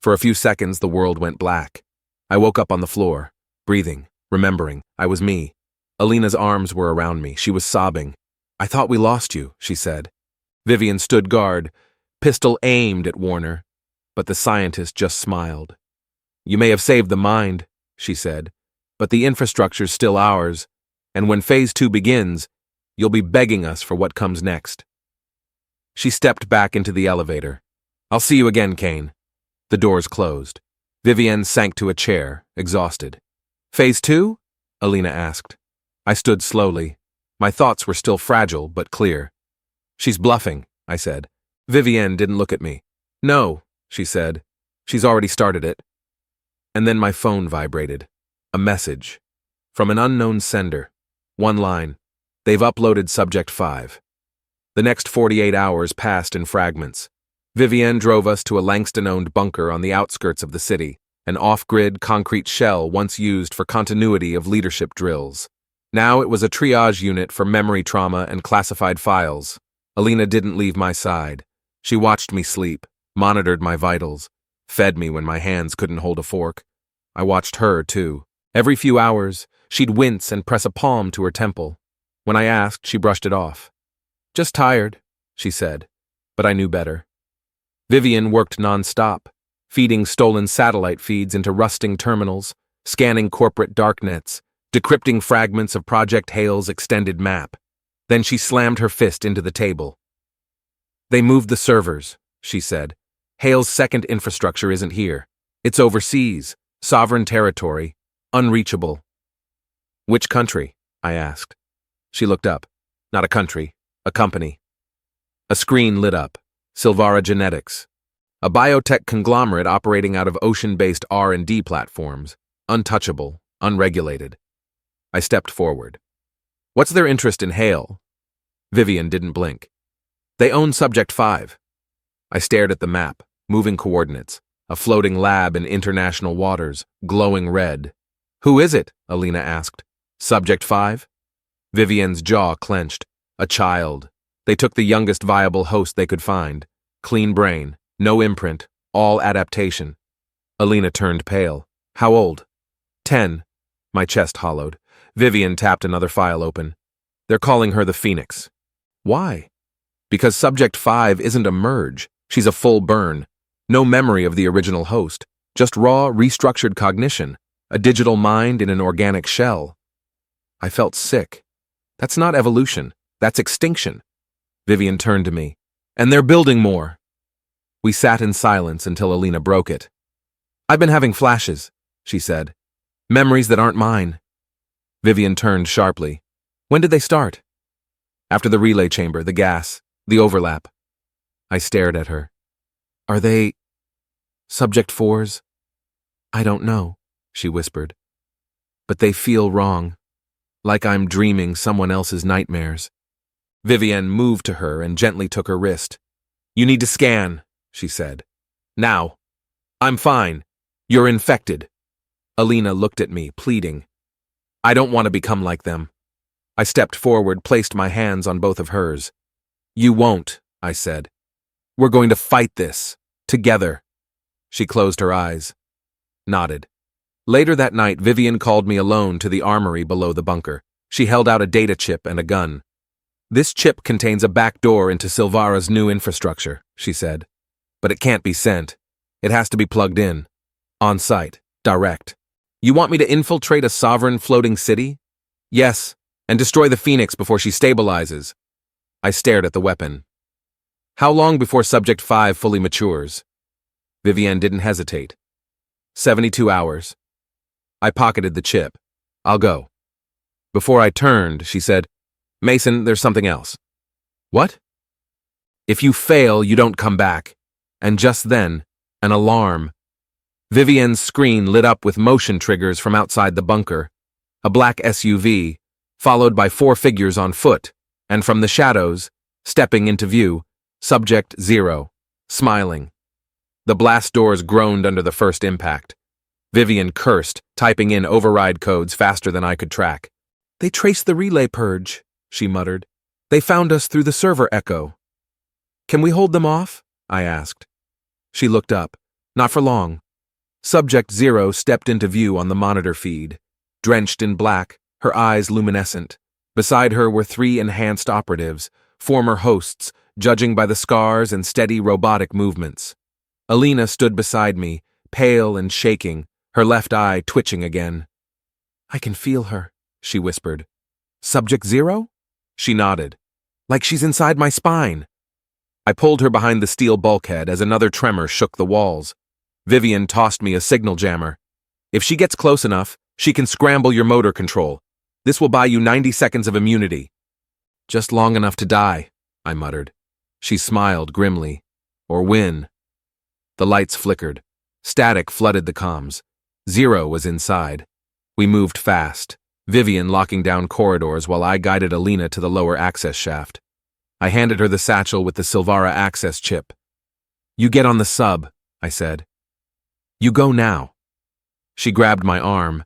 For a few seconds, the world went black. I woke up on the floor, breathing, remembering. I was me. Alina's arms were around me. She was sobbing. I thought we lost you, she said. Vivian stood guard, pistol aimed at Warner, but the scientist just smiled. You may have saved the mind, she said, but the infrastructure's still ours, and when Phase 2 begins, you'll be begging us for what comes next. She stepped back into the elevator. I'll see you again, Kane. The doors closed. Vivian sank to a chair, exhausted. Phase 2? Alina asked. I stood slowly. My thoughts were still fragile, but clear. She's bluffing, I said. Vivian didn't look at me. No, she said. She's already started it. And then my phone vibrated. A message. From an unknown sender. One line. They've uploaded Subject 5. The next 48 hours passed in fragments. Vivian drove us to a Langston-owned bunker on the outskirts of the city, an off-grid concrete shell once used for continuity of leadership drills. Now it was a triage unit for memory trauma and classified files. Alina didn't leave my side. She watched me sleep, monitored my vitals, fed me when my hands couldn't hold a fork. I watched her, too. Every few hours, she'd wince and press a palm to her temple. When I asked, she brushed it off. Just tired, she said, but I knew better. Vivian worked non-stop, feeding stolen satellite feeds into rusting terminals, scanning corporate darknets, decrypting fragments of Project Hale's extended map. Then she slammed her fist into the table. They moved the servers, she said. Hale's second infrastructure isn't here. It's overseas, sovereign territory, unreachable. Which country? I asked. She looked up. Not a country, a company. A screen lit up. Silvara Genetics. A biotech conglomerate operating out of ocean-based R&D platforms. Untouchable, unregulated. I stepped forward. What's their interest in Hale? Vivian didn't blink. They own Subject 5. I stared at the map, moving coordinates, a floating lab in international waters, glowing red. Who is it? Alina asked. Subject 5? Vivian's jaw clenched. A child. They took the youngest viable host they could find. Clean brain, no imprint, all adaptation. Alina turned pale. How old? 10. My chest hollowed. Vivian tapped another file open. They're calling her the Phoenix. Why? Because Subject 5 isn't a merge. She's a full burn. No memory of the original host. Just raw, restructured cognition, a digital mind in an organic shell. I felt sick. That's not evolution. That's extinction. Vivian turned to me. And they're building more. We sat in silence until Alina broke it. I've been having flashes, she said. Memories that aren't mine. Vivian turned sharply. When did they start? After the relay chamber, the gas, the overlap. I stared at her. Are they subject fours? I don't know, she whispered. But they feel wrong, like I'm dreaming someone else's nightmares. Vivian moved to her and gently took her wrist. You need to scan, she said. Now. I'm fine. You're infected. Alina looked at me, pleading. I don't want to become like them. I stepped forward, placed my hands on both of hers. You won't, I said. We're going to fight this, together. She closed her eyes, nodded. Later that night, Vivian called me alone to the armory below the bunker. She held out a data chip and a gun. This chip contains a back door into Silvara's new infrastructure, she said. But it can't be sent. It has to be plugged in. On site, direct. You want me to infiltrate a sovereign floating city? Yes, and destroy the Phoenix before she stabilizes. I stared at the weapon. How long before Subject 5 fully matures? Vivian didn't hesitate. 72 hours. I pocketed the chip. I'll go. Before I turned, she said, Mason, there's something else. What? If you fail, you don't come back. And just then, an alarm. Vivian's screen lit up with motion triggers from outside the bunker. A black SUV, followed by 4 figures on foot, and from the shadows, stepping into view, Subject 0, smiling. The blast doors groaned under the first impact. Vivian cursed, typing in override codes faster than I could track. They traced the relay purge, she muttered. They found us through the server echo. Can we hold them off? I asked. She looked up. Not for long. Subject 0 stepped into view on the monitor feed. Drenched in black, her eyes luminescent. Beside her were 3 enhanced operatives, former hosts, judging by the scars and steady robotic movements. Alina stood beside me, pale and shaking, her left eye twitching again. I can feel her, she whispered. Subject 0? She nodded. Like she's inside my spine. I pulled her behind the steel bulkhead as another tremor shook the walls. Vivian tossed me a signal jammer. If she gets close enough, she can scramble your motor control. This will buy you 90 seconds of immunity. Just long enough to die, I muttered. She smiled grimly. Or win. The lights flickered. Static flooded the comms. 0 was inside. We moved fast, Vivian locking down corridors while I guided Alina to the lower access shaft. I handed her the satchel with the Silvara access chip. You get on the sub, I said. You go now. She grabbed my arm.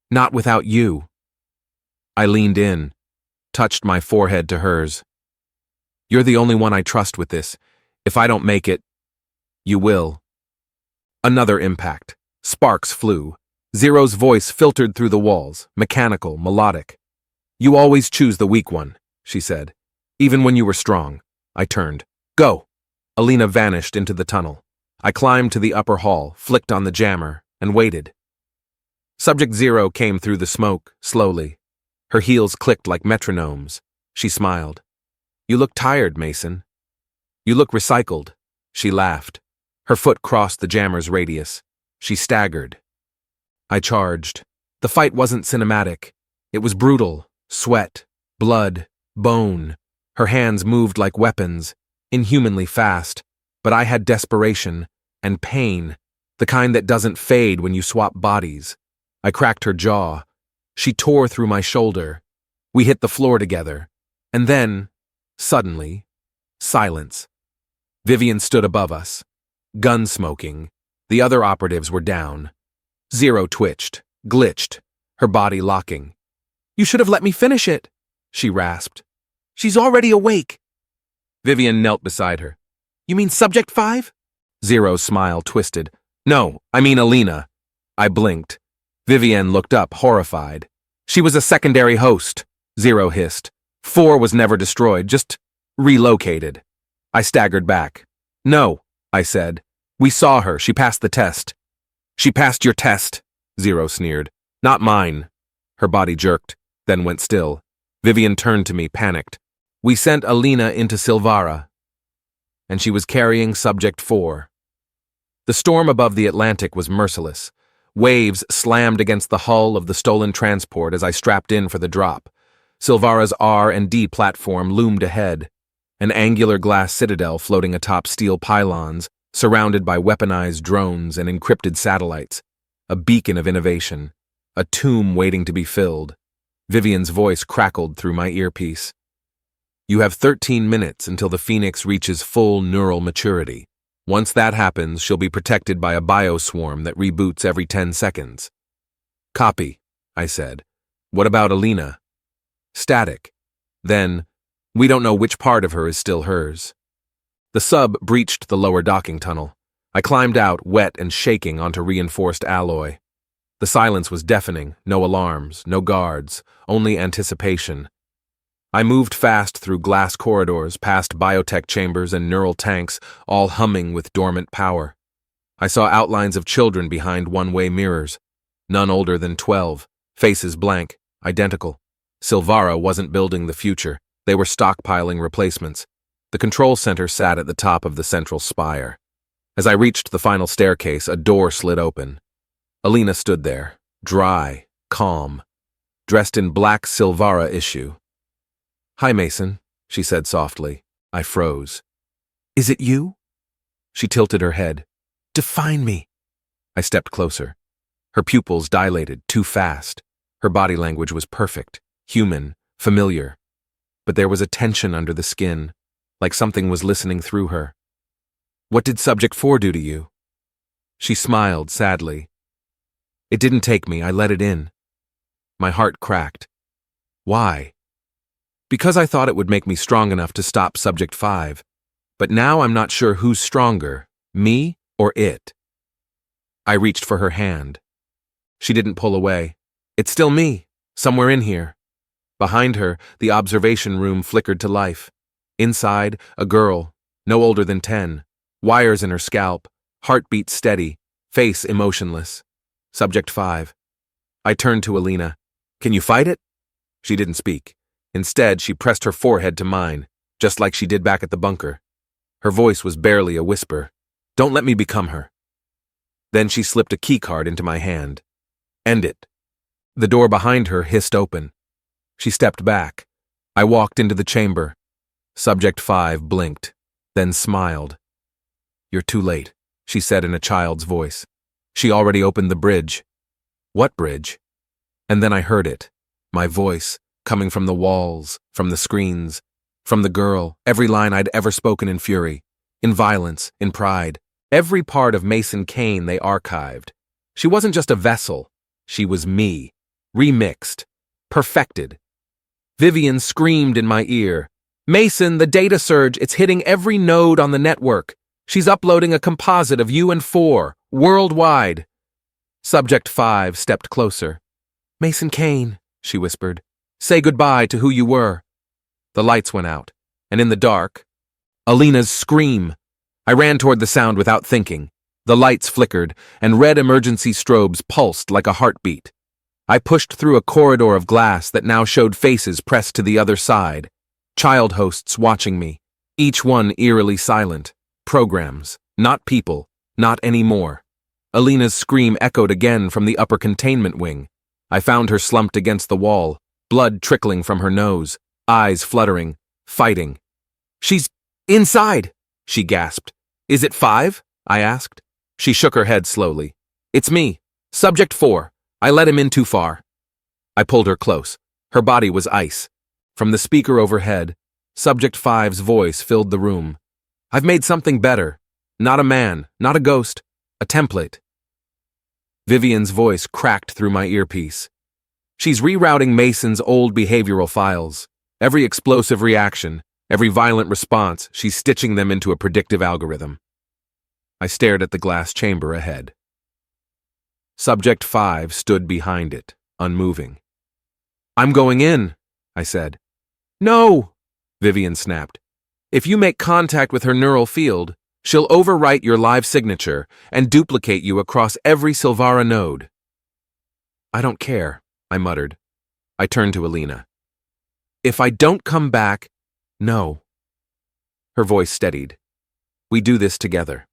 Not without you. I leaned in, touched my forehead to hers. You're the only one I trust with this. If I don't make it, you will. Another impact. Sparks flew. 0's voice filtered through the walls, mechanical, melodic. You always choose the weak one, she said. Even when you were strong. I turned. Go! Alina vanished into the tunnel. I climbed to the upper hall, flicked on the jammer, and waited. Subject 0 came through the smoke, slowly. Her heels clicked like metronomes. She smiled. You look tired, Mason. You look recycled. She laughed. Her foot crossed the jammer's radius. She staggered. I charged. The fight wasn't cinematic. It was brutal. Sweat, blood, bone. Her hands moved like weapons, inhumanly fast. But I had desperation and pain, the kind that doesn't fade when you swap bodies. I cracked her jaw. She tore through my shoulder. We hit the floor together. And then, suddenly, silence. Vivian stood above us. Gun smoking. The other operatives were down. 0 twitched, glitched, her body locking. You should have let me finish it, she rasped. She's already awake. Vivian knelt beside her. You mean Subject 5? 0's smile twisted. No, I mean Alina. I blinked. Vivian looked up, horrified. She was a secondary host, 0 hissed. 4 was never destroyed, just relocated. I staggered back. No, I said. We saw her. She passed the test. She passed your test, Zero sneered. Not mine. Her body jerked, then went still. Vivian turned to me, panicked. We sent Alina into Silvara, and she was carrying Subject 4. The storm above the Atlantic was merciless. Waves slammed against the hull of the stolen transport as I strapped in for the drop. Silvara's R&D platform loomed ahead, an angular glass citadel floating atop steel pylons, surrounded by weaponized drones and encrypted satellites, a beacon of innovation, a tomb waiting to be filled. Vivian's voice crackled through my earpiece. You have 13 minutes until the Phoenix reaches full neural maturity. Once that happens, she'll be protected by a bioswarm that reboots every 10 seconds. Copy, I said. What about Alina? Static. Then, we don't know which part of her is still hers. The sub breached the lower docking tunnel. I climbed out, wet and shaking, onto reinforced alloy. The silence was deafening, no alarms, no guards, only anticipation. I moved fast through glass corridors, past biotech chambers and neural tanks, all humming with dormant power. I saw outlines of children behind one-way mirrors, none older than 12, faces blank, identical. Silvara wasn't building the future. They were stockpiling replacements. The control center sat at the top of the central spire. As I reached the final staircase, a door slid open. Alina stood there, dry, calm, dressed in black Silvara issue. Hi, Mason, she said softly. I froze. Is it you? She tilted her head. Define me. I stepped closer. Her pupils dilated too fast. Her body language was perfect, human, familiar. But there was a tension under the skin, like something was listening through her. What did Subject 4 do to you? She smiled sadly. It didn't take me, I let it in. My heart cracked. Why? Because I thought it would make me strong enough to stop Subject 5. But now I'm not sure who's stronger, me or it. I reached for her hand. She didn't pull away. It's still me, somewhere in here. Behind her, the observation room flickered to life. Inside, a girl, no older than 10, wires in her scalp, heartbeat steady, face emotionless. Subject 5. I turned to Alina. Can you fight it? She didn't speak. Instead, she pressed her forehead to mine, just like she did back at the bunker. Her voice was barely a whisper. Don't let me become her. Then she slipped a keycard into my hand. End it. The door behind her hissed open. She stepped back. I walked into the chamber. Subject 5 blinked, then smiled. You're too late, she said in a child's voice. She already opened the bridge. What bridge? And then I heard it, my voice, coming from the walls, from the screens, from the girl, every line I'd ever spoken in fury, in violence, in pride. Every part of Mason Kane they archived. She wasn't just a vessel. She was me, remixed, perfected. Vivian screamed in my ear. Mason, the data surge, it's hitting every node on the network. She's uploading a composite of you and 4, worldwide. Subject 5 stepped closer. Mason Kane, she whispered. Say goodbye to who you were. The lights went out, and in the dark, Alina's scream. I ran toward the sound without thinking. The lights flickered, and red emergency strobes pulsed like a heartbeat. I pushed through a corridor of glass that now showed faces pressed to the other side. Child hosts watching me, each one eerily silent. Programs, not people, not anymore. Alina's scream echoed again from the upper containment wing. I found her slumped against the wall, blood trickling from her nose, eyes fluttering, fighting. She's inside, she gasped. Is it 5? I asked. She shook her head slowly. It's me, Subject 4. I let him in too far. I pulled her close. Her body was ice. From the speaker overhead, Subject 5's voice filled the room. I've made something better. Not a man, not a ghost, a template. Vivian's voice cracked through my earpiece. She's rerouting Mason's old behavioral files. Every explosive reaction, every violent response, she's stitching them into a predictive algorithm. I stared at the glass chamber ahead. Subject 5 stood behind it, unmoving. I'm going in, I said. No, Vivian snapped. If you make contact with her neural field, She'll overwrite your live signature and duplicate you across every Silvara node. I don't care, I muttered. I turned to Alina. If I don't come back, no. Her voice steadied. We do this together.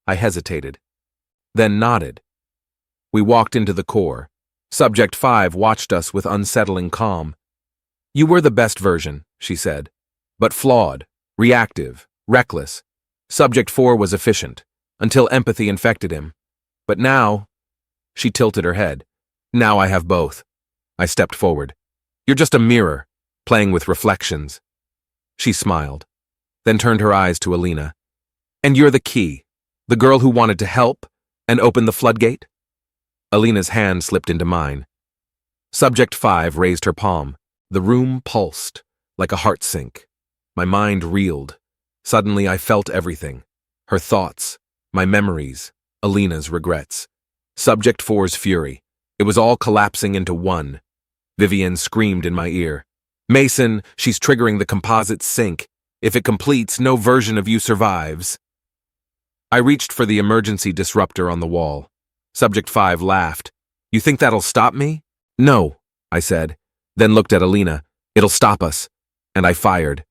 I hesitated, then nodded. We walked into the core. Subject 5 watched us with unsettling calm. You were the best version, she said, but flawed, reactive, reckless. Subject 4 was efficient, until empathy infected him. But now, she tilted her head. Now I have both. I stepped forward. You're just a mirror, playing with reflections. She smiled, then turned her eyes to Alina. And you're the key, the girl who wanted to help and open the floodgate? Alina's hand slipped into mine. Subject 5 raised her palm. The room pulsed, like a heart sink. My mind reeled. Suddenly I felt everything. Her thoughts, my memories, Alina's regrets. Subject 4's fury. It was all collapsing into one. Vivienne screamed in my ear. Mason, she's triggering the composite sync. If it completes, no version of you survives. I reached for the emergency disruptor on the wall. Subject 5 laughed. You think that'll stop me? No, I said, then looked at Alina. It'll stop us. And I fired.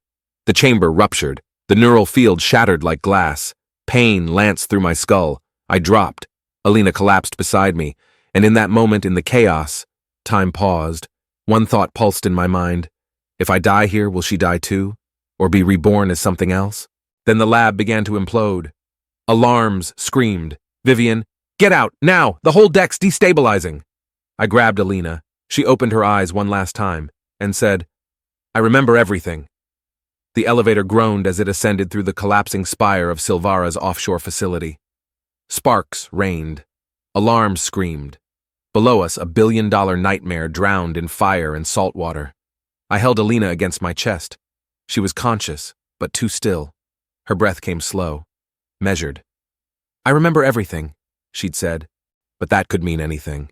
The chamber ruptured. The neural field shattered like glass. Pain lanced through my skull. I dropped. Alina collapsed beside me, and in that moment in the chaos, time paused. One thought pulsed in my mind. If I die here, will she die too? Or be reborn as something else? Then the lab began to implode. Alarms screamed. Vivienne, get out, now! The whole deck's destabilizing! I grabbed Alina. She opened her eyes one last time and said, I remember everything. The elevator groaned as it ascended through the collapsing spire of Silvara's offshore facility. Sparks rained. Alarms screamed. Below us, a billion-dollar nightmare drowned in fire and salt water. I held Alina against my chest. She was conscious, but too still. Her breath came slow, measured. I remember everything, she'd said, but that could mean anything.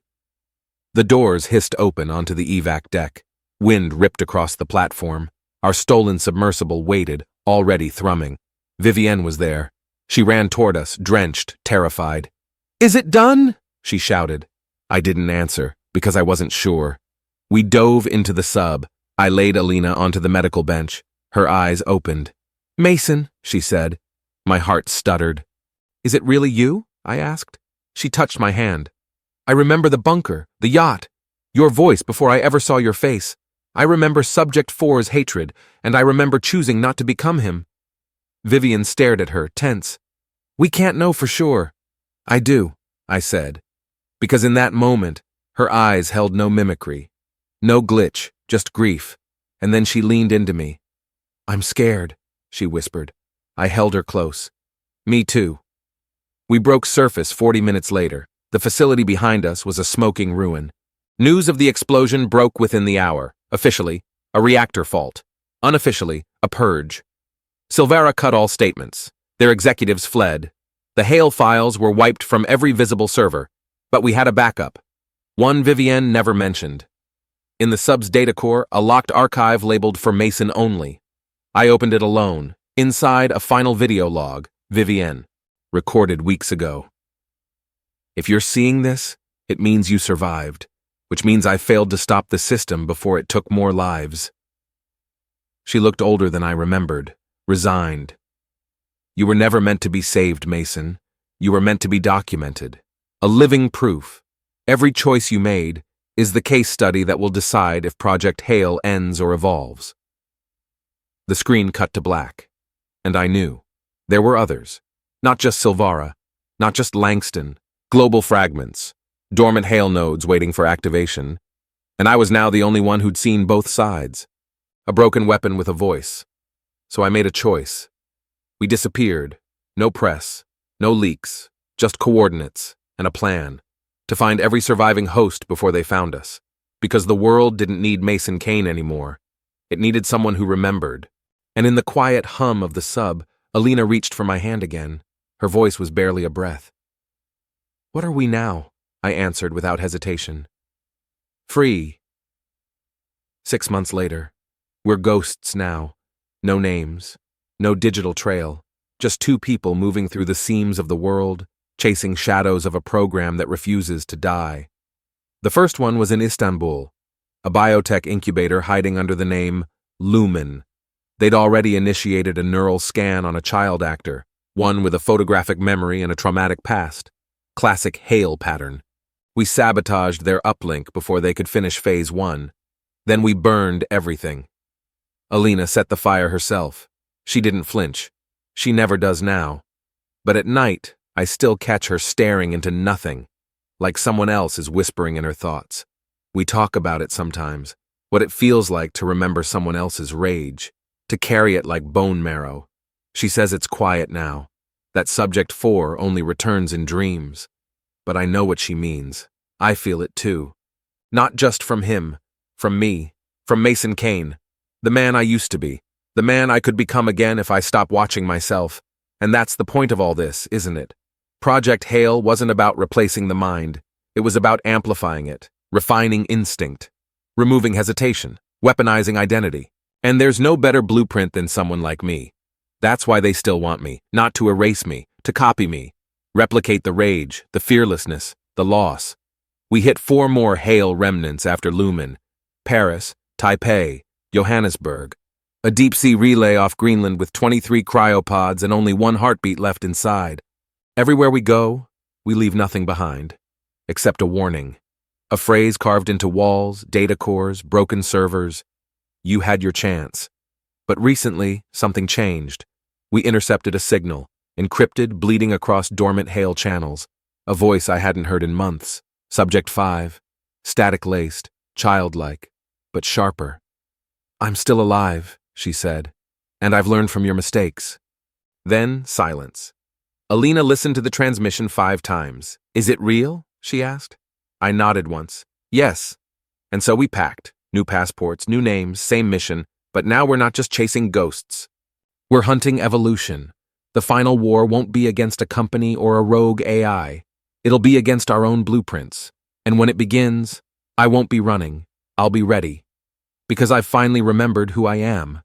The doors hissed open onto the evac deck. Wind ripped across the platform. Our stolen submersible waited, already thrumming. Vivienne was there. She ran toward us, drenched, terrified. Is it done? She shouted. I didn't answer, because I wasn't sure. We dove into the sub. I laid Alina onto the medical bench. Her eyes opened. Mason, she said. My heart stuttered. Is it really you? I asked. She touched my hand. I remember the bunker, the yacht, your voice before I ever saw your face. I remember Subject 4's hatred, and I remember choosing not to become him. Vivienne stared at her, tense. We can't know for sure. I do, I said, because in that moment, her eyes held no mimicry, no glitch, just grief, and then she leaned into me. I'm scared, she whispered. I held her close. Me too. We broke surface 40 minutes later. The facility behind us was a smoking ruin. News of the explosion broke within the hour. Officially, a reactor fault. Unofficially, a purge. Silvara cut all statements. Their executives fled. The Hale files were wiped from every visible server, but we had a backup. One Vivienne never mentioned. In the sub's data core, a locked archive labeled for Mason only. I opened it alone. Inside, a final video log, Vivienne, recorded weeks ago. If you're seeing this, it means you survived, which means I failed to stop the system before it took more lives. She looked older than I remembered, resigned. You were never meant to be saved, Mason. You were meant to be documented. A living proof. Every choice you made is the case study that will decide if Project Hale ends or evolves. The screen cut to black, and I knew. There were others. Not just Silvara, not just Langston, global fragments, dormant Hale nodes waiting for activation, and I was now the only one who'd seen both sides. A broken weapon with a voice. So I made a choice. We disappeared. No press, no leaks, just coordinates and a plan to find every surviving host before they found us. Because the world didn't need Mason Kane anymore. It needed someone who remembered. And in the quiet hum of the sub, Alina reached for my hand again. Her voice was barely a breath. What are we now? I answered without hesitation. Free. 6 months later. We're ghosts now. No names. No digital trail. Just two people moving through the seams of the world, chasing shadows of a program that refuses to die. The first one was in Istanbul, a biotech incubator hiding under the name Lumen. They'd already initiated a neural scan on a child actor, one with a photographic memory and a traumatic past. Classic Hale pattern. We sabotaged their uplink before they could finish phase 1. Then we burned everything. Alina set the fire herself. She didn't flinch. She never does now. But at night, I still catch her staring into nothing, like someone else is whispering in her thoughts. We talk about it sometimes, what it feels like to remember someone else's rage, to carry it like bone marrow. She says it's quiet now, that subject 4 only returns in dreams. But I know what she means. I feel it too. Not just from him, from me, from Mason Kane, the man I used to be, the man I could become again if I stop watching myself. And that's the point of all this, isn't it? Project Hale wasn't about replacing the mind. It was about amplifying it, refining instinct, removing hesitation, weaponizing identity. And there's no better blueprint than someone like me. That's why they still want me, not to erase me, to copy me, replicate the rage, the fearlessness, the loss. We hit 4 more Hale remnants after Lumen: Paris, Taipei, Johannesburg. A deep-sea relay off Greenland with 23 cryopods and only 1 heartbeat left inside. Everywhere we go, we leave nothing behind, except a warning. A phrase carved into walls, data cores, broken servers. You had your chance. But recently, something changed. We intercepted a signal, encrypted, bleeding across dormant Hale channels. A voice I hadn't heard in months. Subject 5. Static-laced, childlike, but sharper. I'm still alive, she said, and I've learned from your mistakes. Then, silence. Alina listened to the transmission 5 times. Is it real? She asked. I nodded once. Yes. And so we packed. New passports, new names, same mission, but now we're not just chasing ghosts. We're hunting evolution. The final war won't be against a company or a rogue AI. It'll be against our own blueprints. And when it begins, I won't be running. I'll be ready. Because I've finally remembered who I am.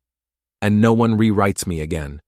And no one rewrites me again.